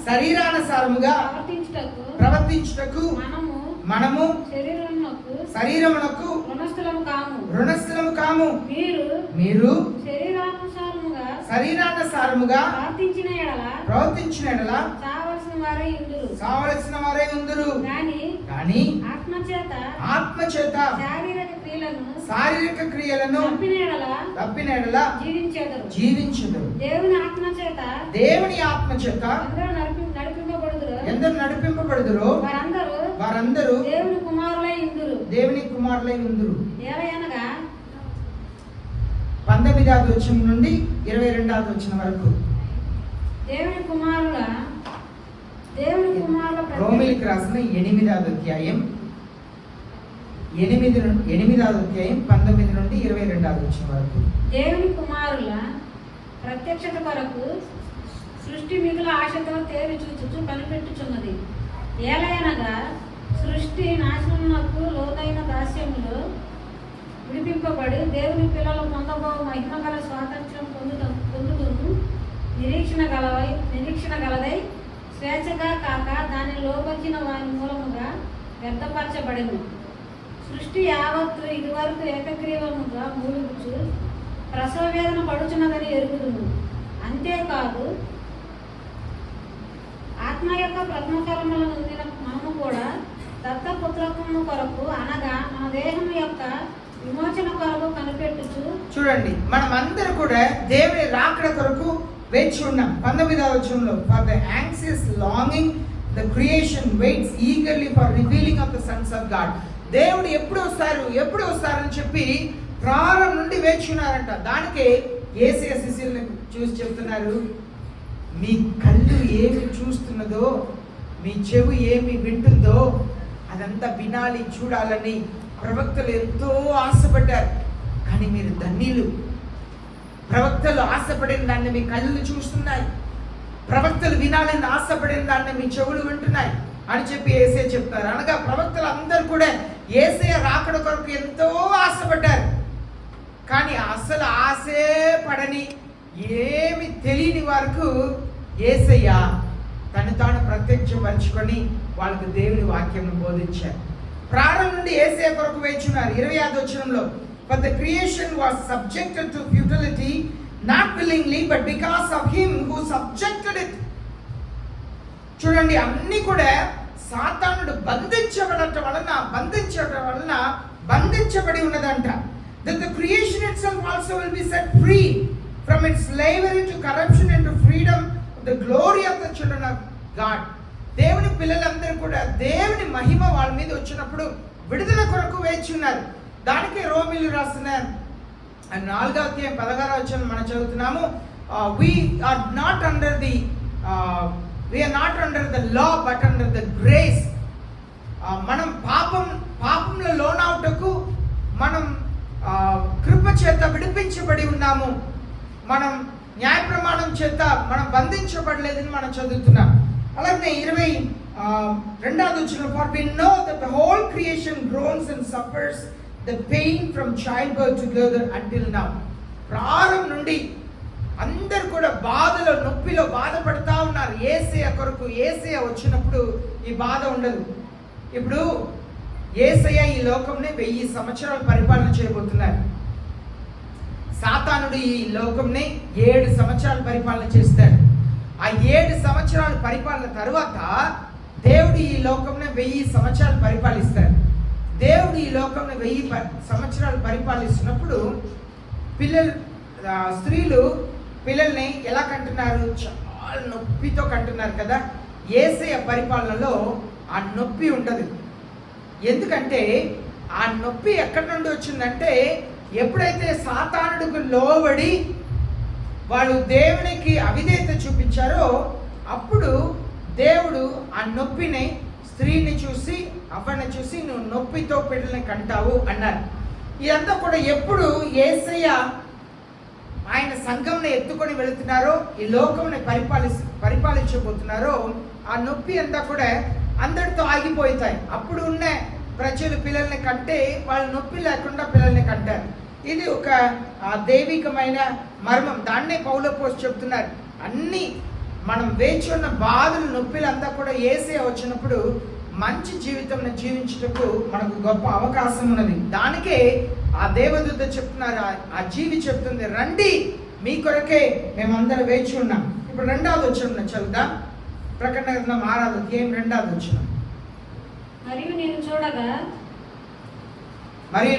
శరీరానుసారముగా ప్రవర్తించుటకు మనము శరీరమునకు రుణస్థులము కాము. మీరు శరీరానుసారముగా ప్రవర్తించిన ఎడల చావలసిన వారే ఉందురు. కానీ ఆత్మచేత శారీరక క్రియలను తప్పిన ఎడల జీవించుదురు. దేవుని ఆత్మచేత ఎందరు నడిపింపబడుదురో వారందరూ దేవుని కుమారులై ఉందురు. 19వ వచనం నుండి 22వ వచనం వరకు. దేవుని కుమారుల రోమిలికి రాసిన 8వ అధ్యాయం 8వ అధ్యాయం 19 నుండి 22వ వచనం వరకు. దేవుని కుమారుల ప్రత్యక్షత కొరకు సృష్టి మిగుల ఆశతో తేరి చూచుచు కనిపెట్టుచున్నది. ఏలయనగా సృష్టి నాశనమునకు లోతైన దాస్యములో విడిపింపబడి దేవుని పిల్లలు పొందబో మహిమగల స్వాతంత్ర్యం పొందుతును నిరీక్షణ గలదై స్వేచ్ఛగా కాక దాని లోపరిచిన వారి మూలముగా వ్యర్థపరచబడెను. సృష్టి యావత్తు ఇదివరకు ఏకగ్రీవముగా మూలుగుచు ప్రసవ వేదన పడుచున్నదని ఎరుగుదును. అంతేకాదు ఆత్మ యొక్క ప్రథమ ఫలములను నొందిన మనము కూడా దత్తపుత్రత్వము కొరకు అనగా మన దేహం యొక్క విమోచన కొరకు కనిపెట్టుచు. చూడండి, మనం అందరూ కూడా దేవుని రాకడ కొరకు వేచి ఉన్నాం. 19వ వచనంలో for the anxious longing the creation weights eagerly for revealing of the Sons of God. దేవుడు ఎప్పుడు వస్తారని చెప్పి ప్రారంభం నుండి వేచి ఉన్నారంట. దానికే యేసయ్య శిష్యులను చూసి చెప్తున్నారు, మీ కళ్ళు ఏమి చూస్తున్నదో, మీ చెవి ఏమి వింటుందో అదంతా వినాలి, చూడాలని ప్రవక్తలు ఎంతో ఆశపడ్డారు. కానీ మీరు ధన్యులు. ప్రవక్తలు ఆశపడిన దాన్ని మీ కళ్ళు చూస్తున్నాయి, ప్రవక్తలు వినాలని ఆశపడిన దాన్ని మీ చెవులు వింటున్నాయి అని చెప్పి యేసయ్య చెప్తారు. అనగా ప్రవక్తలు అందరూ కూడా యేసయ్య రాకడ కొరకు ఎంతో ఆశపడ్డారు. కానీ అసలు ఆశే పడని ఏమి తెలియని వరకు యేసయ్య తను తాను ప్రత్యక్షపరుచుకొని వాళ్ళకు దేవుని వాక్యం బోధించారు. ప్రారంభం నుండి యేసయ్య కొరకు వేచున్నారు. 25వ వచనంలో for the creation was subjected to futility not willingly but because of him who subjected it. చూడండి, అన్ని కూడా సాతానుడు బంధించబడి ఉన్నదంట. That the creation itself also will be set free from its slavery to corruption and to freedom of the glory of the children of God. దేవుని పిల్లలందరూ కూడా దేవుని మహిమ వాళ్ళ మీద వచ్చినప్పుడు విడుదల కొరకు వేచి ఉన్నారు. దానికి రోమిలు రాసిన 4వ అధ్యాయం 16వ వచనం మనం చదువుతున్నాము. we are not under the law but under the grace. మనం పాపంలో లోనవుటకు మనం కృప చేత విడిపించబడి ఉన్నాము. మనం న్యాయ ప్రమాణం చేత మనం బంధించబడలేదని మనం చదువుతున్నాం. అలాగే 22వ వచనం for we know that the whole creation groans and suffers the pain from childbirth together until now. ప్రారంభం నుండి అందరు కూడా బాధలో నొప్పిలో బాధపడతా ఉన్నారు. యేసయ్య వచ్చినప్పుడు ఈ బాధ ఉండదు. ఇప్పుడు యేసయ్య ఈ లోకంని 1000 సంవత్సరాలు పరిపాలన చేయబోతున్నారు. సాతానుడు ఈ లోకంని 7 సంవత్సరాలు పరిపాలన చేస్తాడు. ఆ 7 సంవత్సరాల పరిపాలన తర్వాత దేవుడు ఈ లోకంని 1000 సంవత్సరాలు పరిపాలిస్తాడు. దేవుడు ఈ లోకంని 1000 సంవత్సరాలు పరిపాలిస్తున్నప్పుడు స్త్రీలు పిల్లల్ని ఎలా కంటున్నారు? చాలా నొప్పితో కంటున్నారు కదా. యేసయ్య పరిపాలనలో ఆ నొప్పి ఉండదు. ఎందుకంటే ఆ నొప్పి ఎక్కడి నుండి వచ్చిందంటే, ఎప్పుడైతే సాతానుడికి లోబడి వాళ్ళు దేవునికి అవిధేయత చూపించారో అప్పుడు దేవుడు ఆ నొప్పిని స్త్రీని చూసి అవ్వని చూసి నువ్వు నొప్పితో బిడ్డల్ని కంటావు అన్నారు. ఇదంతా కూడా ఎప్పుడు యేసయ్య ఆయన సంఘంని ఎత్తుకొని వెళుతున్నారో, ఈ లోకంని పరిపాలించబోతున్నారో, ఆ నొప్పి అంతా కూడా అందరితో ఆగిపోతాయి. అప్పుడు ఉన్న ప్రజలు పిల్లల్ని కంటే వాళ్ళు నొప్పి లేకుండా పిల్లల్ని కంటారు. ఇది ఒక దైవికమైన మర్మం. దాన్నే పౌలు అపోస్తలుడు చెప్తున్నారు. అన్ని మనం వేచి ఉన్న బాధలు నొప్పిలంతా కూడా యేసే వచ్చినప్పుడు మంచి జీవితం జీవించుటకు మనకు గొప్ప అవకాశం ఉన్నది. దానికే ఆ దేవదూత చెప్తున్నారు, ఆ జీవి చెప్తుంది, రండి మీ కొరకే మేమందరం వేచి ఉన్నాం. ఇప్పుడు 2వ వచనం చదువుదాం. ప్రకటన గ్రంథం 6వ అధ్యాయం 2వ వచనం. మరియు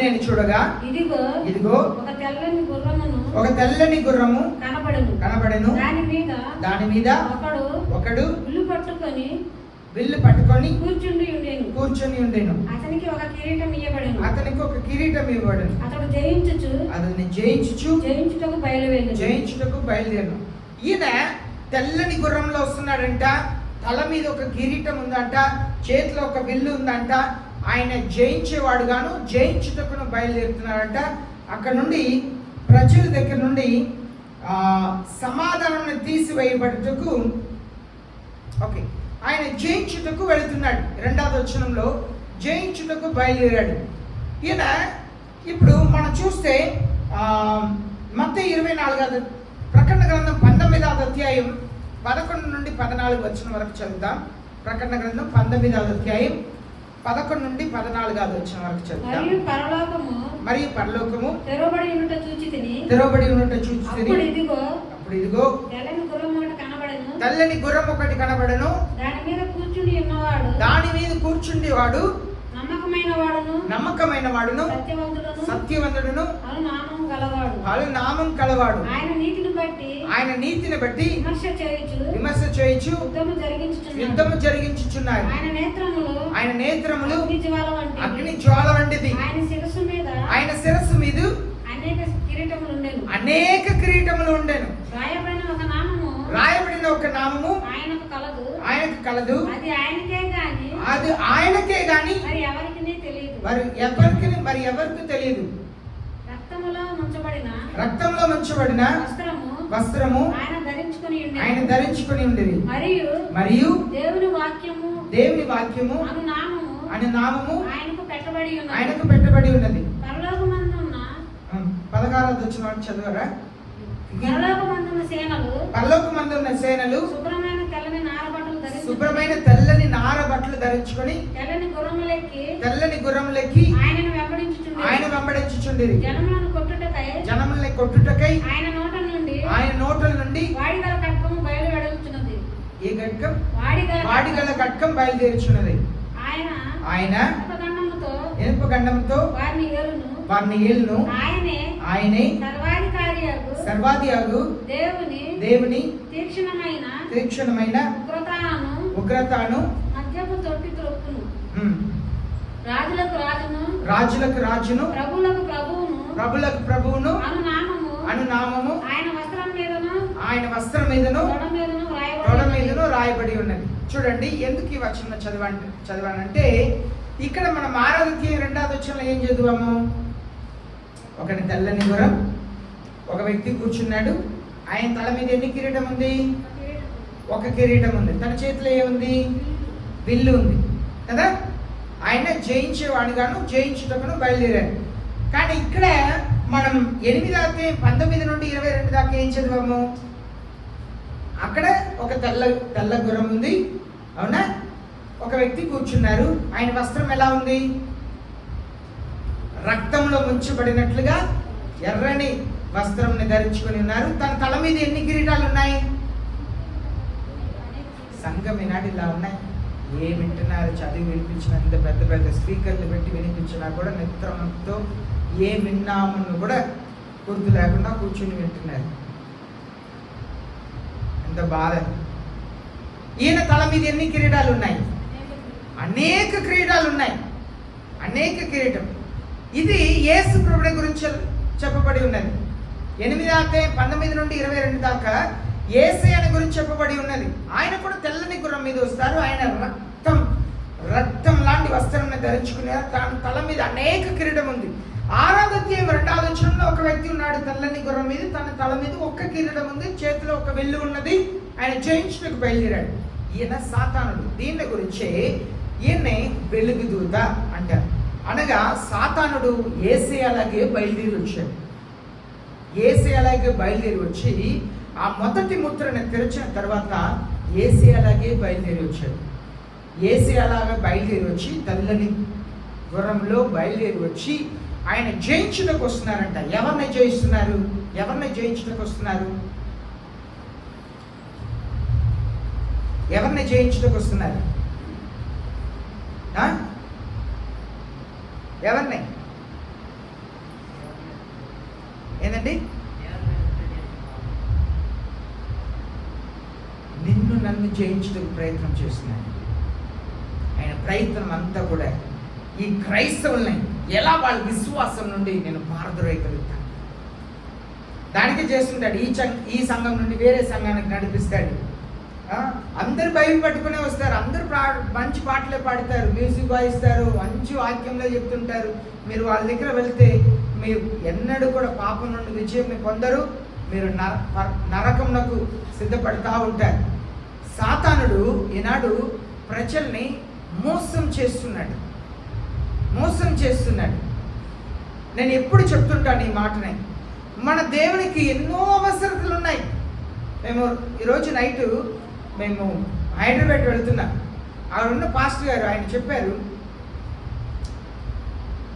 నేను చూడగా ఇదిగో ఒక తెల్లని గుర్రము కనబడెను. దాని మీద ఒకడు విల్లు పట్టుకొని కూర్చుని ఉండెను. అతనికి ఒక కిరీటం ఇవ్వబడెను. అతడు జయించుటకు బయలుదేరను. ఈయన తెల్లని గుర్రంలో వస్తున్నాడంట. తల మీద ఒక కిరీటం ఉందంట, చేతిలో ఒక విల్లు ఉందంట. ఆయన జయించేవాడు గాను జయించుటకును బయలుదేరుతున్నాడంట. అక్కడ నుండి ప్రజల దగ్గర నుండి సమాధానం తీసివేయబడుటకు ఆయన జయించుటకు వెళుతున్నాడు. 2వ వచనంలో జయించుటకు బయలుదేరాడు. ఈయన ఇప్పుడు మనం చూస్తే మత్తయి 24వ ప్రకటన గ్రంథం 19వ అధ్యాయం 11 నుండి 14 వచనం వరకు చదువుతాం. ప్రకటన గ్రంథం 19వ అధ్యాయం 11 నుండి 14వ వచనం వరకు చదువుతాం. మరియు పరలోకము తెరవబడి ఉండుట చూచితిని. అప్పుడు ఇదిగో తెల్లని గుర్రం ఒకటి కనబడెను. దాని మీద కూర్చుండేవాడు నమ్మకమైన వాడును సత్యవంతుడును నామం కలవాడు. ఆయన నీతిని బట్టి విమర్శ చేయుచు యుద్ధము జరిగించుచున్నారు. ఆయన నేత్రములు అగ్ని జ్వాల వంటిది. ఆయన శిరస్సు మీద అనేక కిరీటములు ఉండెను. రాయబడిన ఒక నామము ఆయనకు కలదు. అది ఆయనకే గాని మరి ఎవరికి తెలియదు. రక్తంలో ముంచబడిన వస్త్రము ఆయన ధరించుకొని ఉండేది. మరియు దేవుని వాక్యము అను నామము ఆయనకు పెట్టబడి ఉన్నది. 16వ వచనం చదవరా? పరలోకమందున్న సేనలు శుభ్రమైన తెల్లని నార బట్టలు ధరించుకొని తెల్లని గుర్రములెక్కి ఆయన వెంబడించుచుండిరి. జనముల్ని కొట్టుటకై ఆయన నోటల నుండి ఏ ఖడ్గం? వాడిగల ఖడ్గం బయలుదేరుచున్నది. ఆయన ఇనుప గండముతో వారిని ఏలును. ఆయనే సర్వాధియాగు దేవుని తీక్షణమైన ఉగ్రతను రాజులకు రాజును ప్రభులకు ప్రభువును అను నామము ఆయన వస్త్రం మీదను తొడ మీదను రాయబడి ఉన్నది. చూడండి, ఎందుకు ఈ వచనం చదివానంటే ఇక్కడ మనం 6వ అధ్యాయం 2వ వచనంలో ఏం చదివాము? ఒకటి తెల్లని గుర్రం, ఒక వ్యక్తి కూర్చున్నాడు. ఆయన తల మీద ఎన్ని కిరీటం ఉంది? ఒక కిరీటం ఉంది. తన చేతిలో ఏముంది? విల్లు ఉంది కదా. ఆయన జయించేవాడుగాను జయించుటకును బయలుదేరాడు. కానీ ఇక్కడ మనం 8వ అధ్యాయం 19 నుండి 22 దాకా ఏం చదివాము? అక్కడ ఒక తెల్ల గుర్రం ఉంది, అవునా? ఒక వ్యక్తి కూర్చున్నారు. ఆయన వస్త్రం ఎలా ఉంది? రక్తంలో ముంచబడినట్లుగా ఎర్రని వస్త్రంని ధరించుకొని ఉన్నారు. తన తల మీద ఎన్ని కిరీటాలు ఉన్నాయి? సంఘం ఈనాడు ఇలా ఉన్నాయి. ఏ వింటున్నారు? చదివి వినిపించినంత పెద్ద పెద్ద స్పీకర్లు పెట్టి వినిపించినా కూడా నిత్రంతో ఏ విన్నామని కూడా గుర్తు లేకుండా కూర్చుని వింటున్నారు. ఎంత బాధ! ఈయన తల మీద ఎన్ని కిరీటాలు ఉన్నాయి? అనేక కిరీటాలు ఉన్నాయి. అనేక కిరీటం. ఇది యేసు ప్రభువుని గురించి చెప్పబడి ఉన్నది. 8వ అధ్యాయం 19 నుండి 22 దాకా యేసయ్యని గురించి చెప్పబడి ఉన్నది. ఆయన కూడా తెల్లని గుర్రం మీద వస్తారు. ఆయన రక్తం లాంటి వస్త్రాన్ని ధరించుకున్నారు. తల మీద అనేక కిరీటం ఉంది. 6వ అధ్యాయం 2వ వచనంలో ఒక వ్యక్తి ఉన్నాడు తెల్లని గుర్రం మీద. తన తల మీద ఒక్క కిరీటం ఉంది, చేతిలో ఒక విల్లు ఉన్నది. ఆయన జయించుటకు బయలుదేరాడు. ఈయన సాతానుడు. దీని గురించే ఈయన్నే వెలుగు దూత అంటారు. అనగా సాతానుడు యేసయ్యలాగే బయలుదేరి వచ్చాడు. యేసయ్యలాగే బయలుదేరి వచ్చి ఆ మొదటి ముద్రను తెరిచిన తర్వాత యేసయ్యలాగే బయలుదేరి వచ్చాడు. యేసయ్యలాగా బయలుదేరి వచ్చి తెల్లని గుర్రంలో బయలుదేరి వచ్చి ఆయన జయించుటకు వస్తున్నారంట. ఎవరిని జయిస్తున్నారు? ఎవరిని జయించుటకు వస్తున్నారు? ఎవరిని జయించుటకు వస్తున్నారు? ఎవరిని? ఏంటండి? నిన్ను నన్ను జయించడానికి ప్రయత్నం చేస్తున్నాడు. ఆయన ప్రయత్నం అంతా కూడా ఈ క్రైస్తవుల్ని ఎలా వాళ్ళ విశ్వాసం నుండి నేను పారద్రోయగలుగుతాను దానికి చేస్తుంటాడు. ఈ సంఘం నుండి వేరే సంఘానికి నడిపిస్తాడు. అందరు బైబిల్ పట్టుకునే వస్తారు, అందరూ మంచి పాటలే పాడతారు, మ్యూజిక్ వాయిస్తారు, మంచి వాక్యంలో చెప్తుంటారు. మీరు వాళ్ళ దగ్గర వెళ్తే మీరు ఎన్నడూ కూడా పాపం నుండి విజయం పొందరు, మీరు నరకమునకు సిద్ధపడతా ఉంటారు. సాతానుడు ఈనాడు ప్రజల్ని మోసం చేస్తున్నాడు. నేను ఎప్పుడు చెప్తుంటాను ఈ మాటని. మన దేవునికి ఎన్నో అవసరతలు ఉన్నాయి. మేము ఈరోజు నైటు మేము హైదరాబాద్ వెళ్తున్నాం. అక్కడ ఉన్న పాస్టర్ గారు ఆయన చెప్పారు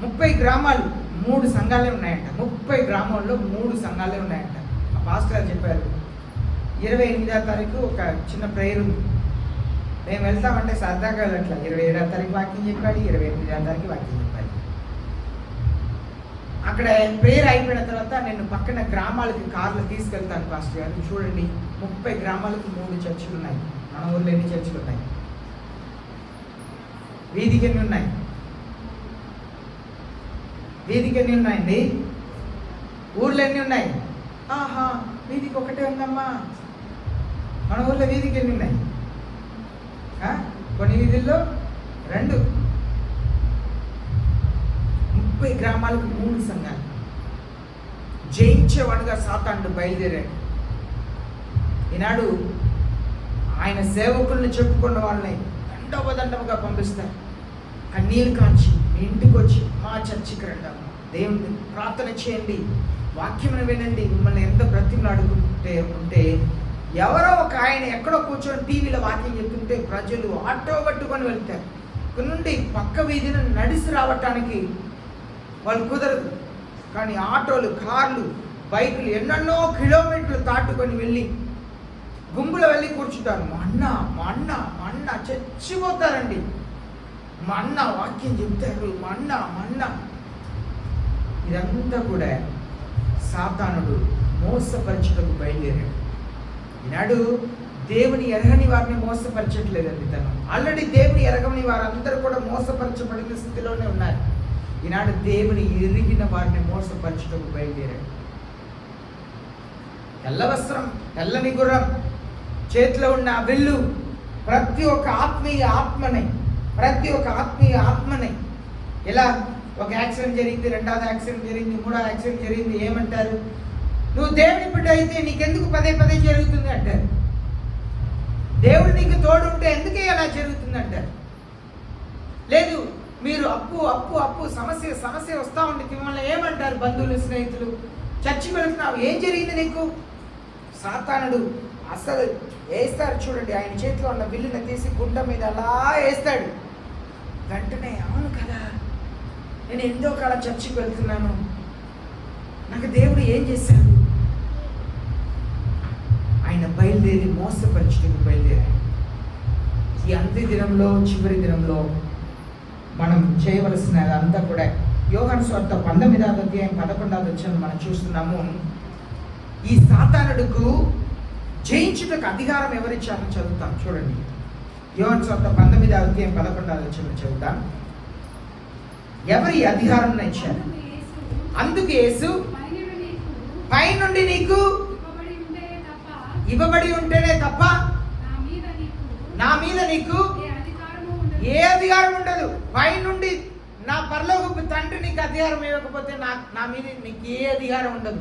30 గ్రామాలు 3 సంఘాలే ఉన్నాయంట. 30 గ్రామాల్లో 3 సంఘాలే ఉన్నాయంట. ఆ పాస్టర్ గారు చెప్పారు 28వ తారీఖు ఒక చిన్న ప్రేయర్ ఉంది. మేము వెళ్తామంటే సరదాగా వెళ్ళట్లా. 27వ తారీఖు వాక్యం చెప్పాలి, 28వ తారీఖు వాక్యం చెప్పాలి. అక్కడ ప్రేయర్ అయిపోయిన తర్వాత నేను పక్కన గ్రామాలకి కార్లు తీసుకెళ్తాను. పాస్టర్ గారు చూడండి 30 గ్రామాలకు 3 చర్చిలు ఉన్నాయి. మన ఊర్లో ఎన్ని చర్చిలు ఉన్నాయి? వీధికి ఎన్ని ఉన్నాయి? వీధికి ఎన్ని ఉన్నాయండి? ఊర్లో ఎన్ని ఉన్నాయి? వీధికి ఒకటే ఉందమ్మా. మన ఊర్లో వీధికి ఎన్ని ఉన్నాయి? కొన్ని వీధుల్లో 2. 30 గ్రామాలకు 3 సంఘాలు. జయించేవాడుగా సాతానుడు బయలుదేరాడు. ఈనాడు ఆయన సేవకుల్ని చెప్పుకున్న వాళ్ళని దండోపదండముగా పంపిస్తారు. కన్నీళ్ళు కాంచి మీ ఇంటికి వచ్చి మా చర్చికి రండి, దేవుని ప్రార్థన చేయండి, వాక్యమును వినండి, మిమ్మల్ని ఎంత బ్రతిమలాడుకుంటే ఉంటే ఎవరో ఒక ఆయన ఎక్కడో కూర్చొని టీవీలో వాక్యం చెప్తుంటే ప్రజలు ఆటో పట్టుకొని వెళ్తారు. ఇక్కడ నుండి పక్క వీధిని నడిచి రావటానికి వాళ్ళు కుదరదు. కానీ ఆటోలు, కార్లు, బైకులు ఎన్నెన్నో కిలోమీటర్లు దాటుకొని వెళ్ళి గుంపులో వెళ్ళి కూర్చుంటారు. మా అన్న చచ్చిపోతారండి. మా అన్న వాక్యం చెప్తారు, మా అన్న. ఇదంతా కూడా సాతానుడు మోసపరచటకు బయలుదేరాడు. ఈనాడు దేవుని ఎరగని వారిని మోసపరచట్లేదండి. తను ఆల్రెడీ దేవుని ఎరగని వారందరూ కూడా మోసపరచబడిన స్థితిలోనే ఉన్నారు. ఈనాడు దేవుని ఎరిగిన వారిని మోసపరచటకు బయలుదేరాడు. తెల్ల వస్త్రం, తెల్లని గుర్రం, చేతిలో ఉన్న విల్లు ప్రతి ఒక్క ఆత్మీయ ఆత్మని ఇలా ఒక యాక్సిడెంట్ జరిగింది, 2వ యాక్సిడెంట్ జరిగింది, 3వ యాక్సిడెంట్ జరిగింది. ఏమంటారు? నువ్వు దేవుని బిడ్డ అయితే నీకెందుకు పదే జరుగుతుంది అంటారు. దేవుడు నీకు తోడుంటే ఎందుకే అలా జరుగుతుంది అంటారు. లేదు మీరు అప్పు సమస్య వస్తూ ఉండి మిమ్మల్ని ఏమంటారు బంధువులు, స్నేహితులు? చర్చికి వెళ్తున్నావు, ఏం జరిగింది నీకు? సాతానుడు అసలు వేస్తాడు చూడండి. ఆయన చేతిలో ఉన్న విల్లుని తీసి గుండె మీద అలా వేస్తాడు. వెంటనే అవును కదా, నేను ఎంతో కాల చర్చికి వెళ్తున్నాను, నాకు దేవుడు ఏం చేశాడు? ఆయన బయలుదేరి మోసపరచడానికి బయలుదేరాడు. ఈ అంత్య దినంలో, చివరి దినంలో మనం చేయవలసిన అంతా కూడా యోహాను సువార్త 19వ అధ్యాయం 11వ వచనం మనం చూస్తున్నాము. ఈ సాతానుడుకు జయించుటకు అధికారం ఎవరిచ్చారో చదువుతాం చూడండి. యోహాను సువార్త 19వ అధ్యాయం 11వ వచనం చదువుతాం. ఎవరి అధికారం ఇచ్చారు? అందుకు యేసు పైనుండి నీకు ఇవ్వబడి ఉంటేనే తప్ప నా మీద నీకు ఏ అధికారం ఉండదు. పైనుండి నా పరలోకపు తండ్రి నీకు అధికారం ఇవ్వకపోతే నా మీద నీకు ఏ అధికారం ఉండదు.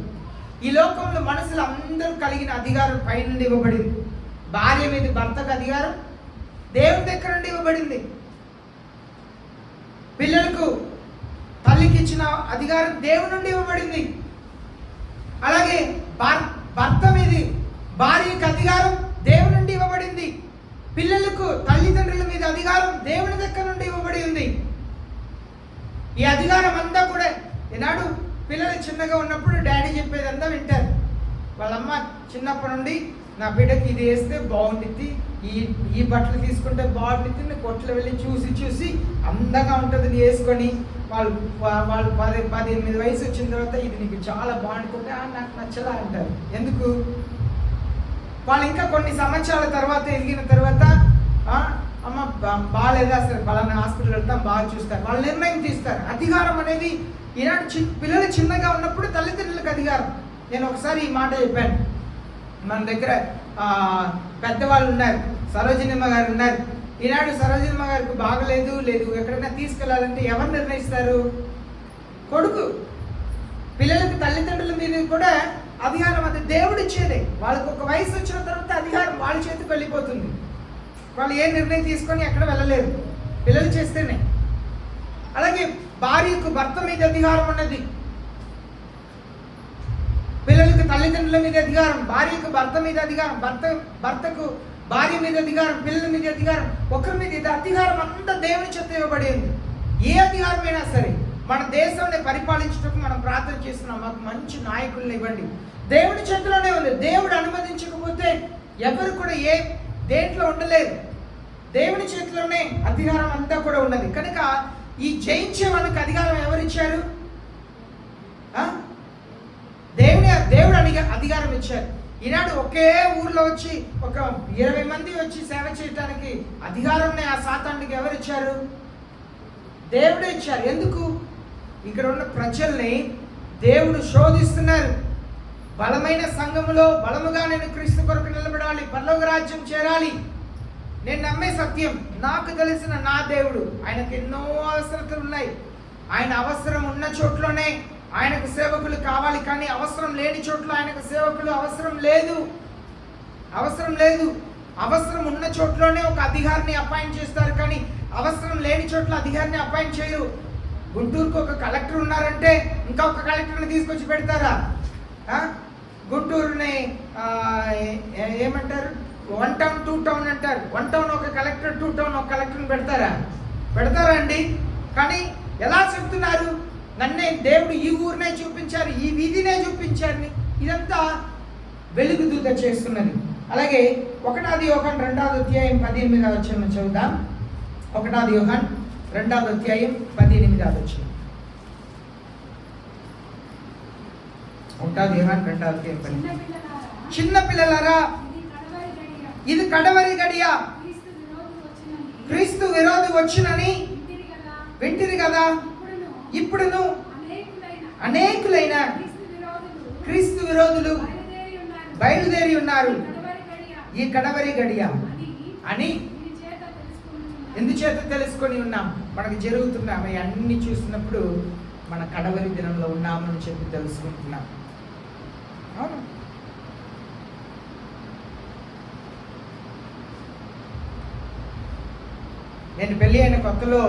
ఈ లోకంలో మనుషులు అందరూ కలిగిన అధికారం పైనుండి ఇవ్వబడింది. భార్య మీద భర్తకు అధికారం దేవుని దగ్గర నుండి ఇవ్వబడింది. పిల్లలకు తల్లికి ఇచ్చిన అధికారం దేవుని నుండి ఇవ్వబడింది. అలాగే భర్త మీద భార్యకి అధికారం దేవుని నుండి ఇవ్వబడింది. పిల్లలకు తల్లిదండ్రుల మీద అధికారం దేవుని దగ్గర నుండి ఇవ్వబడి ఉంది. ఈ అధికారం అంతా కూడా ఈనాడు పిల్లలు చిన్నగా ఉన్నప్పుడు డాడీ చెప్పేదంతా వింటారు. వాళ్ళమ్మ చిన్నప్పటి నుండి నా బిడ్డకి ఇది వేస్తే బాగుంటుంది, ఈ బట్టలు తీసుకుంటే బాగుంటుంది, కొట్లు వెళ్ళి చూసి అందంగా ఉంటుంది వేసుకొని వాళ్ళు 18 వయసు వచ్చిన తర్వాత ఇది నీకు చాలా బాగుంటుంది, నాకు నచ్చలా అంటారు. ఎందుకు? వాళ్ళు ఇంకా కొన్ని సంవత్సరాల తర్వాత ఎదిగిన తర్వాత అమ్మ బాగాలేదా, సరే పలానా హాస్పిటల్ వెళ్తాం, బాగా చూస్తారు, వాళ్ళు నిర్ణయం తీస్తారు. అధికారం అనేది ఈనాడు పిల్లలు చిన్నగా ఉన్నప్పుడు తల్లిదండ్రులకు అధికారం. నేను ఒకసారి ఈ మాట చెప్పాను. మన దగ్గర పెద్దవాళ్ళు ఉన్నారు, సరోజినమ్మ గారు ఉన్నారు. ఈనాడు సరోజినమ్మ గారికి బాగలేదు, ఎక్కడైనా తీసుకెళ్లాలంటే ఎవరు నిర్ణయిస్తారు? కొడుకు. పిల్లలకు తల్లిదండ్రుల మీద కూడా అధికారం అది దేవుడు ఇచ్చేదే. వాళ్ళకి ఒక వయసు వచ్చిన తర్వాత అధికారం వాళ్ళ చేతికి వెళ్ళిపోతుంది. వాళ్ళు ఏ నిర్ణయం తీసుకొని ఎక్కడ వెళ్ళలేరు, పిల్లలు చేస్తేనే. అలాగే భార్యకు భర్త మీద అధికారం ఉన్నది. పిల్లలకు తల్లిదండ్రుల మీద అధికారం, భార్యకు భర్త మీద అధికారం, భర్తకు భార్య మీద అధికారం, పిల్లల మీద అధికారం, ఒకరి మీద. ఇది అధికారం అంతా దేవుని చేత ఇవ్వబడింది. ఏ అధికారమైనా సరే మన దేశాన్ని పరిపాలించడానికి మనం ప్రార్థన చేస్తున్నాం, మాకు మంచి నాయకుల్ని ఇవ్వండి, దేవుని చేతిలోనే ఉంది. దేవుడు అనుమతించకపోతే ఎవరు కూడా దేంట్లో ఉండలేరు. దేవుని చేతిలోనే అధికారం అంతా కూడా ఉన్నది. కనుక ఈ జయించే వాళ్ళకి అధికారం ఎవరిచ్చారు? దేవుడు అధికారం ఇచ్చారు. ఈనాడు ఒకే ఊర్లో వచ్చి ఒక 20 మంది వచ్చి సేవ చేయడానికి అధికారాన్ని ఆ సాతానుడికి ఎవరిచ్చారు? దేవుడే ఇచ్చారు. ఎందుకు? ఇక్కడ ఉన్న ప్రజల్ని దేవుడు శోధిస్తున్నారు. బలమైన సంఘములో బలముగా నేను క్రీస్తు కొరకు నిలబడాలి, పరలోక రాజ్యం చేరాలి. నేను నమ్మే సత్యం, నాకు తెలిసిన నా దేవుడు, ఆయనకు ఎన్నో అవసరతలు ఉన్నాయి. ఆయన అవసరం ఉన్న చోట్లోనే ఆయనకు సేవకులు కావాలి, కానీ అవసరం లేని చోట్ల ఆయనకు సేవకులు అవసరం లేదు. అవసరం ఉన్న చోట్లోనే ఒక అధికారిని అపాయింట్ చేస్తారు, కానీ అవసరం లేని చోట్ల అధికారిని అపాయింట్ చేయరు. గుంటూరుకు ఒక కలెక్టర్ ఉన్నారంటే ఇంకా ఒక కలెక్టర్ని తీసుకొచ్చి పెడతారా? గుంటూరుని ఏమంటారు, 1 టౌన్ 2 టౌన్ అంటారు. 1 టౌన్ ఒక కలెక్టర్, 2 టౌన్ ఒక కలెక్టర్ని పెడతారా అండి? కానీ ఎలా చెప్తున్నారు? నన్నే దేవుడు ఈ ఊరినే చూపించారు, ఈ వీధినే చూపించారని. ఇదంతా వెలుగుదూత చేస్తున్నది. అలాగే 1 యోహాను 2వ అధ్యాయం 18వ వచనం చదువుదాం. 1 యోహాను 2వ అధ్యాయం 18వ వచనం. 1 యోహాను 2వ అధ్యాయం 18. చిన్న పిల్లలారా, ఇది కడవరి గడియ, క్రీస్తు విరోధి వచ్చునని వింటిరి కదా. ఇప్పుడును అనేకులైన క్రీస్తు విరోధులు బయలుదేరి ఉన్నారు. ఈ కడవరి గడియ అని ఎందుచేత తెలుసుకొని ఉన్నాం? మనకు జరుగుతున్నాం అన్ని చూసినప్పుడు మన కడవరి దినంలో ఉన్నామని చెప్పి తెలుసుకుంటున్నాం. అవును, నేను పెళ్ళి అయిన కొత్తలో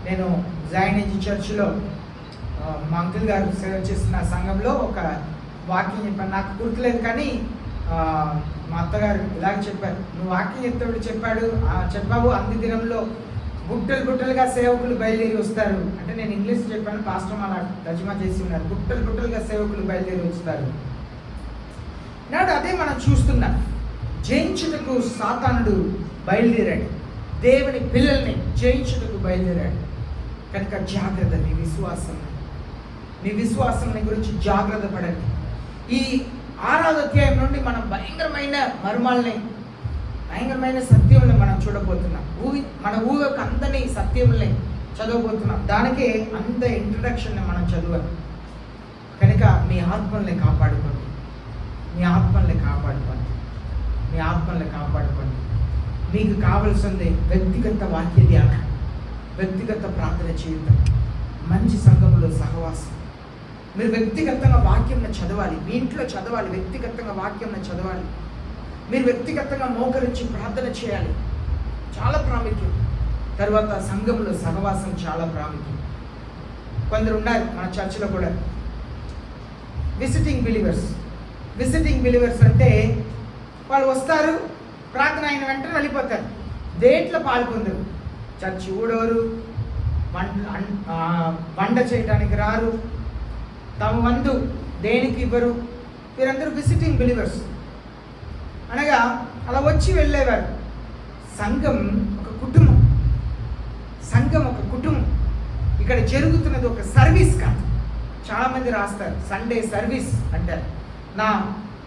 నేను జాయిన్ చర్చిలో మా అంకుల్ గారు సేవ చేస్తున్న సంఘంలో ఒక వాక్యం చెప్పాను. నాకు గుర్తులేదు, కానీ మా అత్తగారు ఇలాగ చెప్పారు, నువ్వు వాక్యం చెప్తాడు చెప్పావు అంది దినంలో గుట్టలుగా సేవకులు బయలుదేరి వస్తారు అంటే. నేను ఇంగ్లీష్ చెప్పాను, పాస్టర్ అలా తర్జుమా చేసి ఉన్నారు. గుట్టలుగా సేవకులు బయలుదేరి వస్తారు. నాడు అదే మనం చూస్తున్నాం. జయించుటకు సాతానుడు బయలుదేరాడు, దేవుని పిల్లల్ని జయించుటకు బయలుదేరాడు. కనుక జాగ్రత్త, నీ విశ్వాసం గురించి జాగ్రత్త పడండి. ఈ 6వ అధ్యాయం నుండి మనం భయంకరమైన మర్మాల్ని, భయంకరమైన సత్యములను మనం చూడబోతున్నాం. మన ఊహకు అందని సత్యముల్ని చదవబోతున్నాం. దానికే అంత ఇంట్రడక్షన్ని మనం చదవాలి. కనుక మీ ఆత్మల్ని కాపాడుకోండి. మీకు కావలసింది వ్యక్తిగత వాక్య ధ్యానం, వ్యక్తిగత ప్రార్థన జీవితం, మంచి సంఘములో సహవాసం. మీరు వ్యక్తిగతంగా వాక్యంను చదవాలి, మీ ఇంట్లో చదవాలి, వ్యక్తిగతంగా వాక్యంను చదవాలి. మీరు వ్యక్తిగతంగా మోకరించి ప్రార్థన చేయాలి. చాలా ప్రాముఖ్యం. తర్వాత సంఘంలో సహవాసం చాలా ప్రాముఖ్యం. కొందరు ఉన్నారు మన చర్చిలో కూడా విజిటింగ్ బిలీవర్స్ అంటే వాళ్ళు వస్తారు, ప్రార్థన అయిన వెంటనే వెళ్ళిపోతారు, దేంట్లో పాల్పొందరు, చర్చి ఊడవరు, వంట చేయడానికి రారు, తమ వంతు దేనికి ఇవ్వరు. వీరందరూ విజిటింగ్ బిలీవర్స్ అనగా అలా వచ్చి వెళ్ళేవారు. సంఘం ఒక కుటుంబం. ఇక్కడ జరుగుతున్నది ఒక సర్వీస్ కాదు. చాలామంది రాస్తారు సండే సర్వీస్ అంటారు.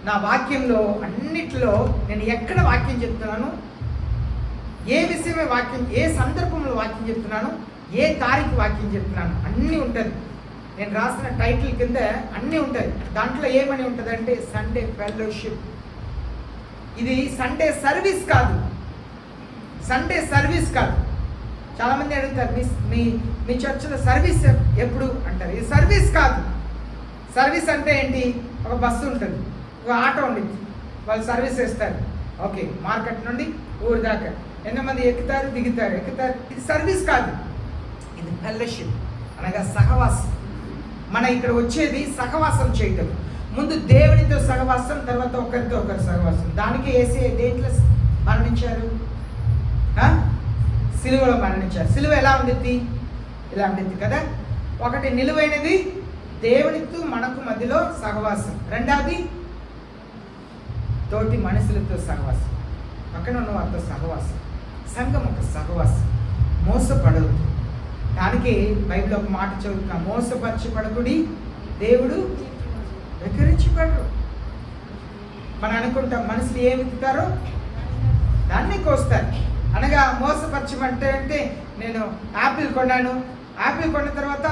నా వాక్యంలో అన్నిట్లో నేను ఎక్కడ వాక్యం చెప్తున్నాను, ఏ విషయమే వాక్యం, ఏ సందర్భంలో వాక్యం చెప్తున్నాను, ఏ తారీఖు వాక్యం చెప్తున్నాను అన్నీ ఉంటుంది. నేను రాసిన టైటిల్ కింద అన్నీ ఉంటుంది. దాంట్లో ఏమని ఉంటుంది అంటే సండే ఫెలోషిప్. ఇది సండే సర్వీస్ కాదు. చాలామంది అడుగుతారు మీ చర్చిలో సర్వీస్ ఎప్పుడు అంటారు. ఇది సర్వీస్ కాదు. సర్వీస్ అంటే ఏంటి? ఒక బస్సు ఉంటుంది, ఒక ఆటో ఉండిద్ది, వాళ్ళు సర్వీస్ చేస్తారు. ఓకే, మార్కెట్ నుండి ఊరు దాకా ఎంతమంది ఎక్కుతారు దిగుతారు. ఇది సర్వీస్ కాదు, ఇది ఫెలోషిప్ అనగా సహవాసం. మన ఇక్కడ వచ్చేది సహవాసం చేయటం. ముందు దేవునితో సహవాసం, తర్వాత ఒకరితో ఒకరు సహవాసం. దానికి యేసయ్య దేంట్లో మరణించారు? సిలువలో మరణించారు. సిలువ ఎలా ఉండిద్ది? ఇలా ఉండిద్ది కదా. ఒకటి నిలువైనది, దేవునితో మనకు మధ్యలో సహవాసం. రెండవది తోటి మనుషులతో సహవాసం, పక్కన ఉన్న వారితో సహవాసం. సంఘం ఒక సహవాసం. మోసపడదు. దానికి బైబిల్ ఒక మాట చదువుతున్నా, మోసపరచబడకుడి, దేవుడు వెకరించబడరు. మనం అనుకుంటాం మనుషులు ఏమి ఎత్తుతారో దాన్ని కోస్తారు. అనగా మోసపరచమంటే అంటే నేను యాపిల్ కొన్నాను, యాపిల్ కొన్న తర్వాత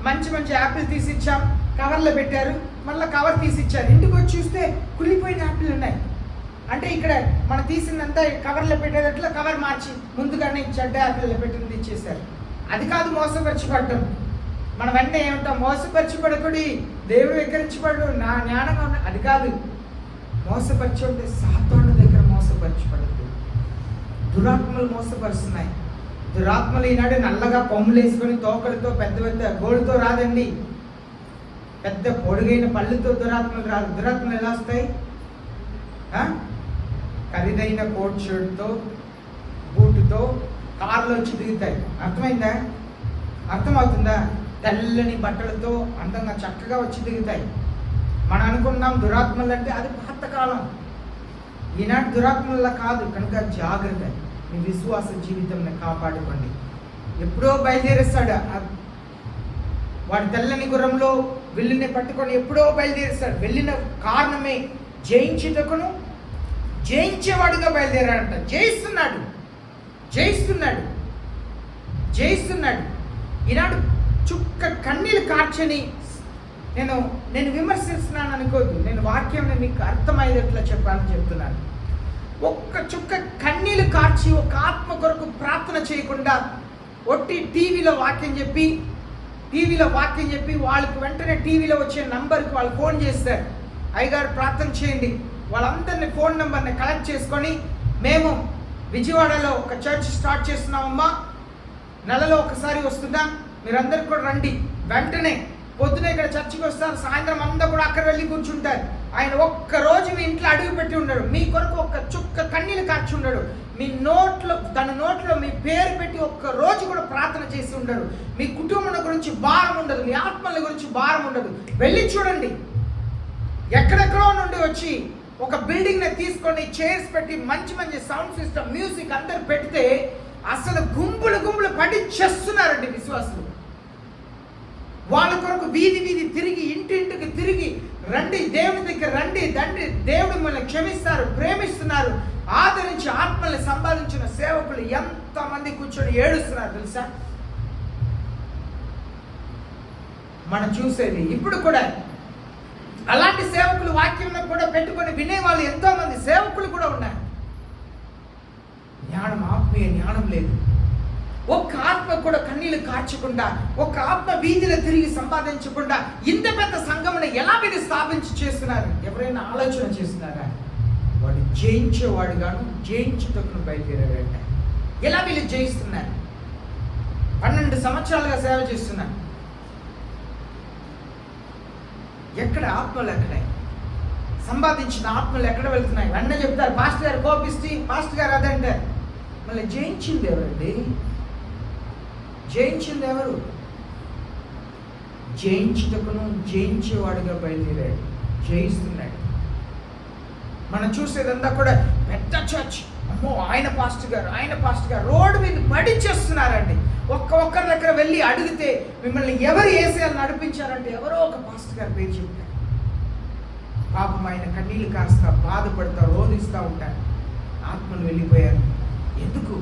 మంచి యాపిల్ తీసి ఇచ్చాం, కవర్లో పెట్టారు, మళ్ళీ కవర్ తీసి ఇచ్చారు. ఇంటికి వచ్చి చూస్తే కుళ్ళిపోయిన యాపిల్ ఉన్నాయి. అంటే ఇక్కడ మనం తీసిందంతా కవర్లో పెట్టేటట్లు కవర్ మార్చి ముందుగానే చెడ్డ యాపిల్లో పెట్టింది ఇచ్చేసారు. అది కాదు మోసపరచబడటం. మనం వెంటనే ఏమంటాం? మోసపరచబడకుడి, దేవుడు వెకరించబడు, నా జ్ఞానంగా ఉన్న. అది కాదు. మోసపరచబడితే సాతాను దగ్గర మోసపరచబడదు. దురాత్మలు మోసపరుస్తున్నాయి. దురాత్మలు ఈనాడు నల్లగా కొమ్ములు వేసుకొని తోకలతో పెద్ద గోడుతో రాదండి, పెద్ద పొడుగైన పళ్ళుతో దురాత్మలు రాదు. దురాత్మలు ఎలా వస్తాయి? ఖరీదైన కోట్ షర్ట్తో బూటుతో కార్లో వచ్చి దిగుతాయి. అర్థమవుతుందా? తెల్లని బట్టలతో అందంగా చక్కగా వచ్చి దిగుతాయి. మనం అనుకున్నాం దురాత్మలు అంటే అది పాతకాలం. ఈనాటి దురాత్మల్లా కాదు. కనుక జాగ్రత్త, మీ విశ్వాస జీవితంని కాపాడుకోండి. ఎప్పుడో బయలుదేరేస్తాడు వాడు తెల్లని గుర్రంలో విల్లుని పట్టుకొని, ఎప్పుడో బయలుదేరేస్తాడు. వెళ్ళిన కారణమే జయించుటకును జయించేవాడుగా బయలుదేరాడంట. జయిస్తున్నాడు. ఈనాడు చుక్క కన్నీళ్ళు కార్చని నేను విమర్శిస్తున్నాను అనుకోద్దు. నేను వాక్యం మీకు అర్థమయ్యేట్లా చెప్పాలని చెప్తున్నాను. ఒక్క చుక్క కన్నీళ్ళు కార్చి ఒక ఆత్మ కొరకు ప్రార్థన చేయకుండా ఒట్టి టీవీలో వాక్యం చెప్పి వాళ్ళకి వెంటనే టీవీలో వచ్చే నంబర్కి వాళ్ళు ఫోన్ చేస్తారు, అయ్యగారు ప్రార్థన చేయండి. వాళ్ళందరినీ ఫోన్ నెంబర్ని కలెక్ట్ చేసుకొని, మేము విజయవాడలో ఒక చర్చ్ స్టార్ట్ చేస్తున్నామమ్మా, నెలలో ఒకసారి వస్తుందా, మీరందరూ కూడా రండి. వెంటనే పొద్దున ఇక్కడ చర్చికి వస్తారు, సాయంత్రం అంతా కూడా అక్కడ వెళ్ళి కూర్చుంటారు. ఆయన ఒక్కరోజు మీ ఇంట్లో అడుగు పెట్టి ఉండడు, మీ కొరకు ఒక్క చుక్క కన్నీళ్ళు కార్చి ఉండడు, తన నోట్లో మీ పేరు పెట్టి ఒక్క రోజు కూడా ప్రార్థన చేసి ఉండడు. మీ కుటుంబం గురించి భారం ఉండదు, మీ ఆత్మల గురించి భారం ఉండదు. వెళ్ళి చూడండి. ఎక్కడెక్కడో నుండి వచ్చి ఒక బిల్డింగ్ని తీసుకొని చైర్స్ పెట్టి మంచి సౌండ్ సిస్టమ్, మ్యూజిక్ అందరు పెడితే అసలు గుంపులు పడి చేస్తున్నారండి విశ్వాసులు. వాళ్ళ కొరకు వీధి తిరిగి, ఇంటింటికి తిరిగి, రండి దేవుని దగ్గర రండి, దేవుడు మిమ్మల్ని క్షమిస్తారు, ప్రేమిస్తున్నారు, ఆదరించి ఆత్మల్ని సంపాదించిన సేవకులు ఎంతమంది కూర్చొని ఏడుస్తున్నారు తెలుసా? మనం చూసేది ఇప్పుడు కూడా అలాంటి సేవకులు వాక్యంలో కూడా పెట్టుకొని వినేవాళ్ళు ఎంతో మంది సేవకులు కూడా ఉన్నారు. జ్ఞానం, ఆత్మీయ జ్ఞానం లేదు. ఒక్క ఆత్మ కూడా కన్నీళ్లు కార్చకుండా, ఒక్క ఆత్మ వీధిలో తిరిగి సంపాదించకుండా ఇంత పెద్ద సంఘమును ఎలా మీరు స్థాపించి చేస్తున్నారు? ఎవరైనా ఆలోచన చేస్తున్నారా? వాడు జయించేవాడుగాను జయించుటకును బయలుదేరాడంట. ఎలా వీళ్ళు జయిస్తున్నారు? 12 సంవత్సరాలుగా సేవ చేస్తున్నాను. ఎక్కడ ఆత్మలు ఎక్కడే? సంపాదించిన ఆత్మలు ఎక్కడ వెళ్తున్నాయి? వెంటనే చెప్తారు పాస్టర్ గారు కోపిస్తే, పాస్టర్ గారు అదంటారు. మళ్ళీ జయించింది ఎవరండి? జయించింది ఎవరు? జయించుటకును జయించేవాడుగా బయలుదేరాడు, జయిస్తున్నాడు. మనం చూసేదంతా కూడా పెద్ద చర్చ్, అమ్మో ఆయన పాస్టర్ గారు రోడ్డు మీద పడిచేస్తున్నారండి. ఒక్కరి దగ్గర వెళ్ళి అడిగితే మిమ్మల్ని ఎవరు యేసయ్య నడిపించారంటే ఎవరో ఒక పాస్టర్ గారు పేరు చెప్తారు. పాపం ఆయన కన్నీళ్ళు కాస్తా బాధపడతా రోధిస్తూ ఉంటారు. ఆత్మలు వెళ్ళిపోయారు. ఎందుకు?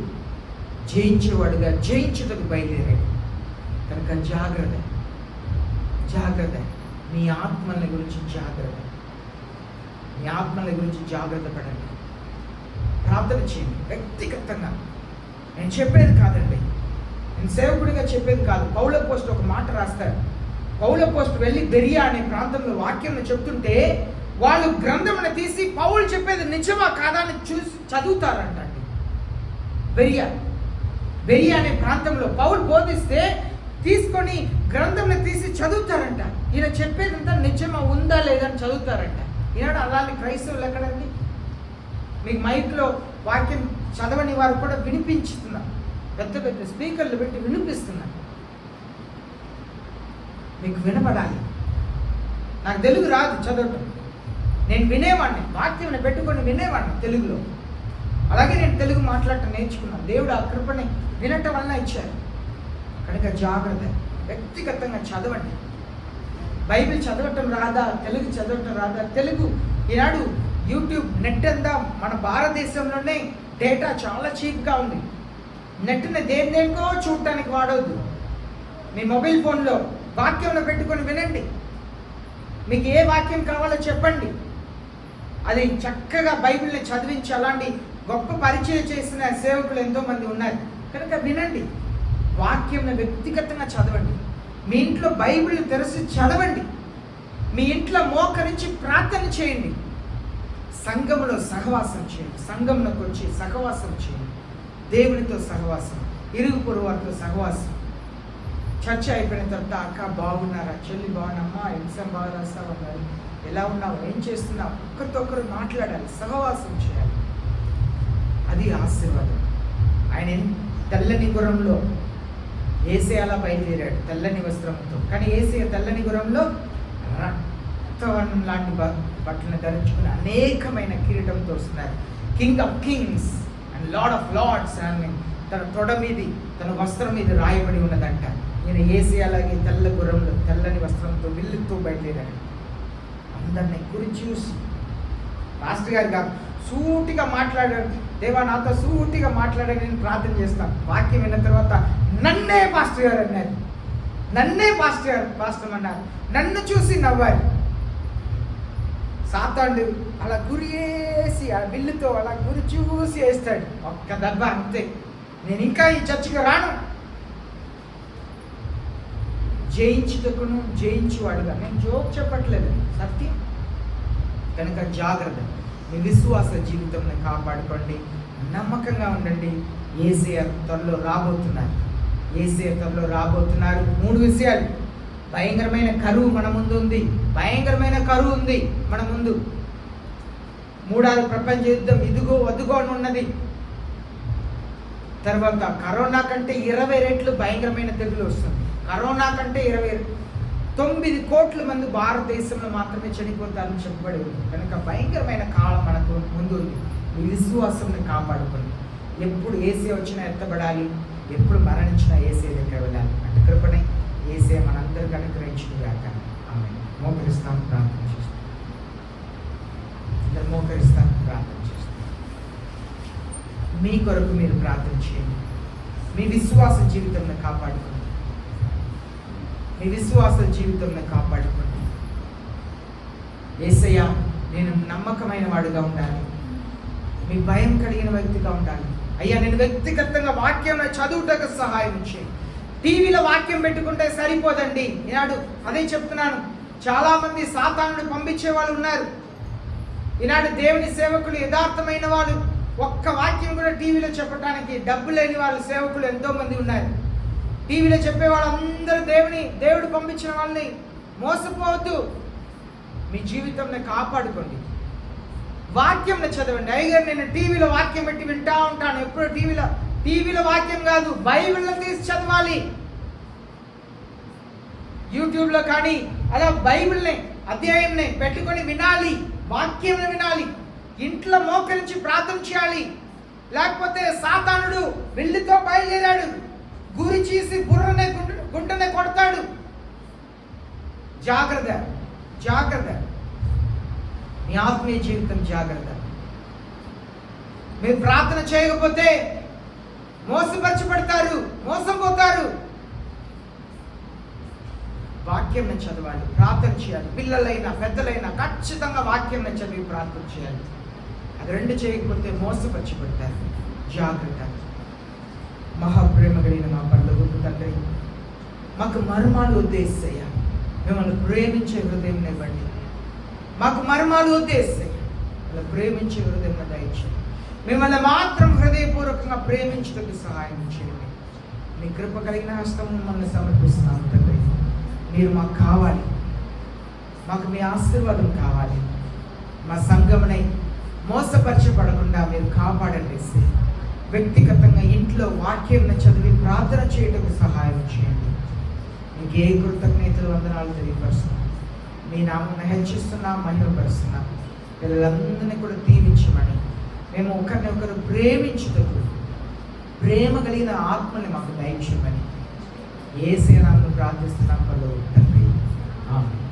జయించేవాడుగా జయించుటకు బయలుదేరాడు. కనుక జాగ్రత్త. మీ ఆత్మల గురించి జాగ్రత్త. మీ ఆత్మల గురించి జాగ్రత్త పడండి. ప్రార్థన చేయండి వ్యక్తిగతంగా. నేను చెప్పేది కాదండి, నేను సేవకుడిగా చెప్పేది కాదు. పౌల పోస్ట్ ఒక మాట రాస్తారు. పౌల పోస్ట్ వెళ్ళి బెరియా అనే ప్రాంతంలో వాక్యం చెప్తుంటే వాళ్ళు గ్రంథమును తీసి పౌలు చెప్పేది నిజమా కాదా అని చూసి చదువుతారంట అండి. బెరియా అనే ప్రాంతంలో పౌలు బోధిస్తే తీసుకొని గ్రంథంలో తీసి చదువుతారంట. ఈయన చెప్పేదంతా నిజమా ఉందా లేదని చదువుతారంట. ఈనాడు అలాంటి క్రైస్తవులు ఎక్కడండి? మీకు మైక్లో వాక్యం చదవని వారు కూడా వినిపించుతున్నారు. పెద్ద స్పీకర్లు పెట్టి వినిపిస్తున్నారు. మీకు వినపడాలి. నాకు తెలుగు రాదు చదవటం, నేను వినేవాడిని, వాక్యం పెట్టుకొని వినేవాడిని తెలుగులో. అలాగే నేను తెలుగు మాట్లాడటం నేర్చుకున్నాను. దేవుడు ఆ కృపని వినటం వల్ల ఇచ్చారు. కనుక జాగ్రత్త. వ్యక్తిగతంగా చదవండి. బైబిల్ చదవటం రాదా? తెలుగు చదవటం రాదా? తెలుగు ఈనాడు యూట్యూబ్ నెట్ అంతా మన భారతదేశంలోనే డేటా చాలా చీప్గా ఉంది. నెట్ని దేనికో చూడటానికి వాడవద్దు. మీ మొబైల్ ఫోన్లో వాక్యంలో పెట్టుకొని వినండి. మీకు ఏ వాక్యం కావాలో చెప్పండి. అది చక్కగా బైబిల్ని చదివించి అలాంటి గొప్ప పరిచయం చేసిన సేవకులు ఎంతోమంది ఉన్నారు. కనుక వినండి. వాక్యంను వ్యక్తిగతంగా చదవండి. మీ ఇంట్లో బైబిల్ తెరిచి చదవండి. మీ ఇంట్లో మోకరించి ప్రార్థన చేయండి. సంఘంలో సహవాసం చేయండి. సంఘంలోకి వచ్చి సహవాసం చేయండి. దేవునితో సహవాసం, ఇరుగు పొరుగు వారితో సహవాసం. చర్చ అయిపోయిన తర్వాత అక్క బాగున్నారా, చెల్లి బాగున్నామ్మా, ఎగ్జామ్ బాగా రాస్తావు అన్నారు, ఎలా ఉన్నావు, ఏం చేస్తున్నావు, ఒక్కరితో ఒకరు మాట్లాడాలి, సహవాసం చేయాలి. అది ఆశీర్వాదం. ఆయన తెల్లని గుర్రంలో యేసయ్య అలా బయలుదేరాడు తెల్లని వస్త్రంతో. కానీ యేసయ్య తెల్లని గుర్రంలో రక్తవర్ణం లాంటి బట్టలను ధరించుకుని అనేకమైన కిరీటంతో వస్తున్నారు. King of kings and lord of lords అని తన తొడ మీది, తన వస్త్రం మీద రాయబడి ఉన్నదంట. ఈయన యేసయ్య అలాగే తెల్ల గుర్రంలో తెల్లని వస్త్రంతో విల్లుతో బయలుదేరాడు. అందరినీ గురి చూసి పాస్టర్ గారు కాదు, సూటిగా మాట్లాడాడు. దేవా నాతో సూటిగా మాట్లాడాడు, నేను ప్రార్థన చేస్తాను. వాక్యం విన్న తర్వాత నన్నే పాస్టర్ గారు అన్నారు, నన్నే పాస్టర్ అన్నారు. నన్ను చూసి నవ్వారు. సాతాండు అలా గురి వేసి ఆ విల్లుతో అలా గురి చూసి వేస్తాడు. ఒక్క దెబ్బ అంతే. నేను ఇంకా ఈ చర్చికి రాను. జయించుటకును జయించువాడుగా. నేను జోక్ చెప్పట్లేదు, సత్యం. కనుక జాగ్రత్త. మీ విశ్వాస జీవితంని కాపాడుకోండి. నమ్మకంగా ఉండండి. యేసయ్య త్వరలో రాబోతున్నారు. 3 విషయాలు. భయంకరమైన కరువు మన ముందు ఉంది. భయంకరమైన కరువు ఉంది మన ముందు. 3వ ప్రపంచ యుద్ధం ఇదిగో అదుగో ఉన్నది. తర్వాత కరోనా కంటే 20 రెట్లు భయంకరమైన తెగులు వస్తుంది. కరోనా కంటే 9 కోట్ల మంది భారతదేశంలో మాత్రమే చనిపోతారని చెప్పబడి ఉంది. కనుక భయంకరమైన కాలం మనకు ముందు ఉంది. ఈ విశ్వాసాన్ని కాపాడుకోండి. ఎప్పుడు యేసయ్య వచ్చినా ఎత్తబడాలి, ఎప్పుడు మరణించినా యేసయ్య దగ్గర వెళ్ళాలి. అంటే కృపనే యేసయ్య మనందరికీ అనుగ్రహించుగాక. ఆమేన్. మోకరిస్తాం, ప్రార్థన చేస్తాం. అందరూ మోకరిస్తాం, ప్రార్థన చేస్తాం. మీ కొరకు మీరు ప్రార్థన చేయండి. మీ విశ్వాస జీవితంలో కాపాడుకోండి. మీ విశ్వాస జీవితంలో కాపాడుకోండి. యేసయ్య నేను నమ్మకమైన వాడుగా ఉండాలి, మీ భయం కలిగిన వ్యక్తిగా ఉండాలి. అయ్యా నేను వ్యక్తిగతంగా వాక్యం చదువుటకు సహాయం చేయండి. టీవీలో వాక్యం పెట్టుకుంటే సరిపోదండి. ఈనాడు అదే చెప్తున్నాను, చాలా మంది సాతానుడు పంపించే వాళ్ళు ఉన్నారు. ఈనాడు దేవుని సేవకులు యథార్థమైన వాళ్ళు ఒక్క వాక్యం కూడా టీవీలో చెప్పడానికి డబ్బు లేని వాళ్ళు సేవకులు ఎంతో మంది ఉన్నారు. టీవీలో చెప్పే వాళ్ళందరూ దేవుడు పంపించిన వాళ్ళని మోసపోవద్దు. మీ జీవితంని కాపాడుకోండి. వాక్యంని చదవండి. అయ్యగారు నేను టీవీలో వాక్యం పెట్టి వింటా ఉంటాను. ఎప్పుడు టీవీలో వాక్యం కాదు, బైబిల్లో తీసి చదవాలి. యూట్యూబ్లో కానీ అలా బైబిల్ని అధ్యాయంని పెట్టుకొని వినాలి, వాక్యంని వినాలి. ఇంట్లో మోకరించి ప్రార్థన చేయాలి. లేకపోతే సాతానుడు విల్లుతో బయలుదేరాడు, గురి చేసి గుంటనే కొడతాడు. జాగ్రత్త జాగ్రత్త. మీ ఆత్మీయ జీవితం జాగ్రత్త. మీరు ప్రార్థన చేయకపోతే మోసపరచబడతారు, మోసపోతారు. వాక్యం చదవాలి, ప్రార్థన చేయాలి. పిల్లలైనా పెద్దలైనా ఖచ్చితంగా వాక్యం చదివి ప్రార్థన చేయాలి. అది రెండు చేయకపోతే మోసపరచబడతారు. జాగ్రత్త. మహాప్రేమ కలిగిన మా పరలోకపు తండ్రి, మాకు మర్మాలు ఉద్దేశయ్య, మిమ్మల్ని ప్రేమించే హృదయం ఇవ్వండి. మాకు మర్మాలు ఉద్దేశయ్య, అలా ప్రేమించే హృదయం దయచేయండి. మిమ్మల్ని మాత్రం హృదయపూర్వకంగా ప్రేమించడానికి సహాయం చేయండి. మీ కృప కలిగిన హస్తం మిమ్మల్ని సమర్పిస్తున్నాము తండ్రి. మీరు మాకు కావాలి, మాకు మీ ఆశీర్వాదం కావాలి. మా సంఘమునై మోసపరచబడకుండా మీరు కాపాడండి. వ్యక్తిగతంగా ఇంట్లో వాక్యం చదివి ప్రార్థన చేయటకు సహాయం చేయండి. మీకు ఏ కృతజ్ఞతలు వందనాలు తెలియపరుస్తున్నాం. మీ నామం హెచ్చిస్తున్నాం, మహిమపరుస్తున్నాం. పిల్లలందరినీ కూడా దీవించమని, మేము ఒకరినొకరు ప్రేమించుటకు ప్రేమ కలిగిన ఆత్మని మాకు దయచేయమని యేసు నామములో ప్రార్థిస్తున్నాం. తండ్రి ఆమేన్.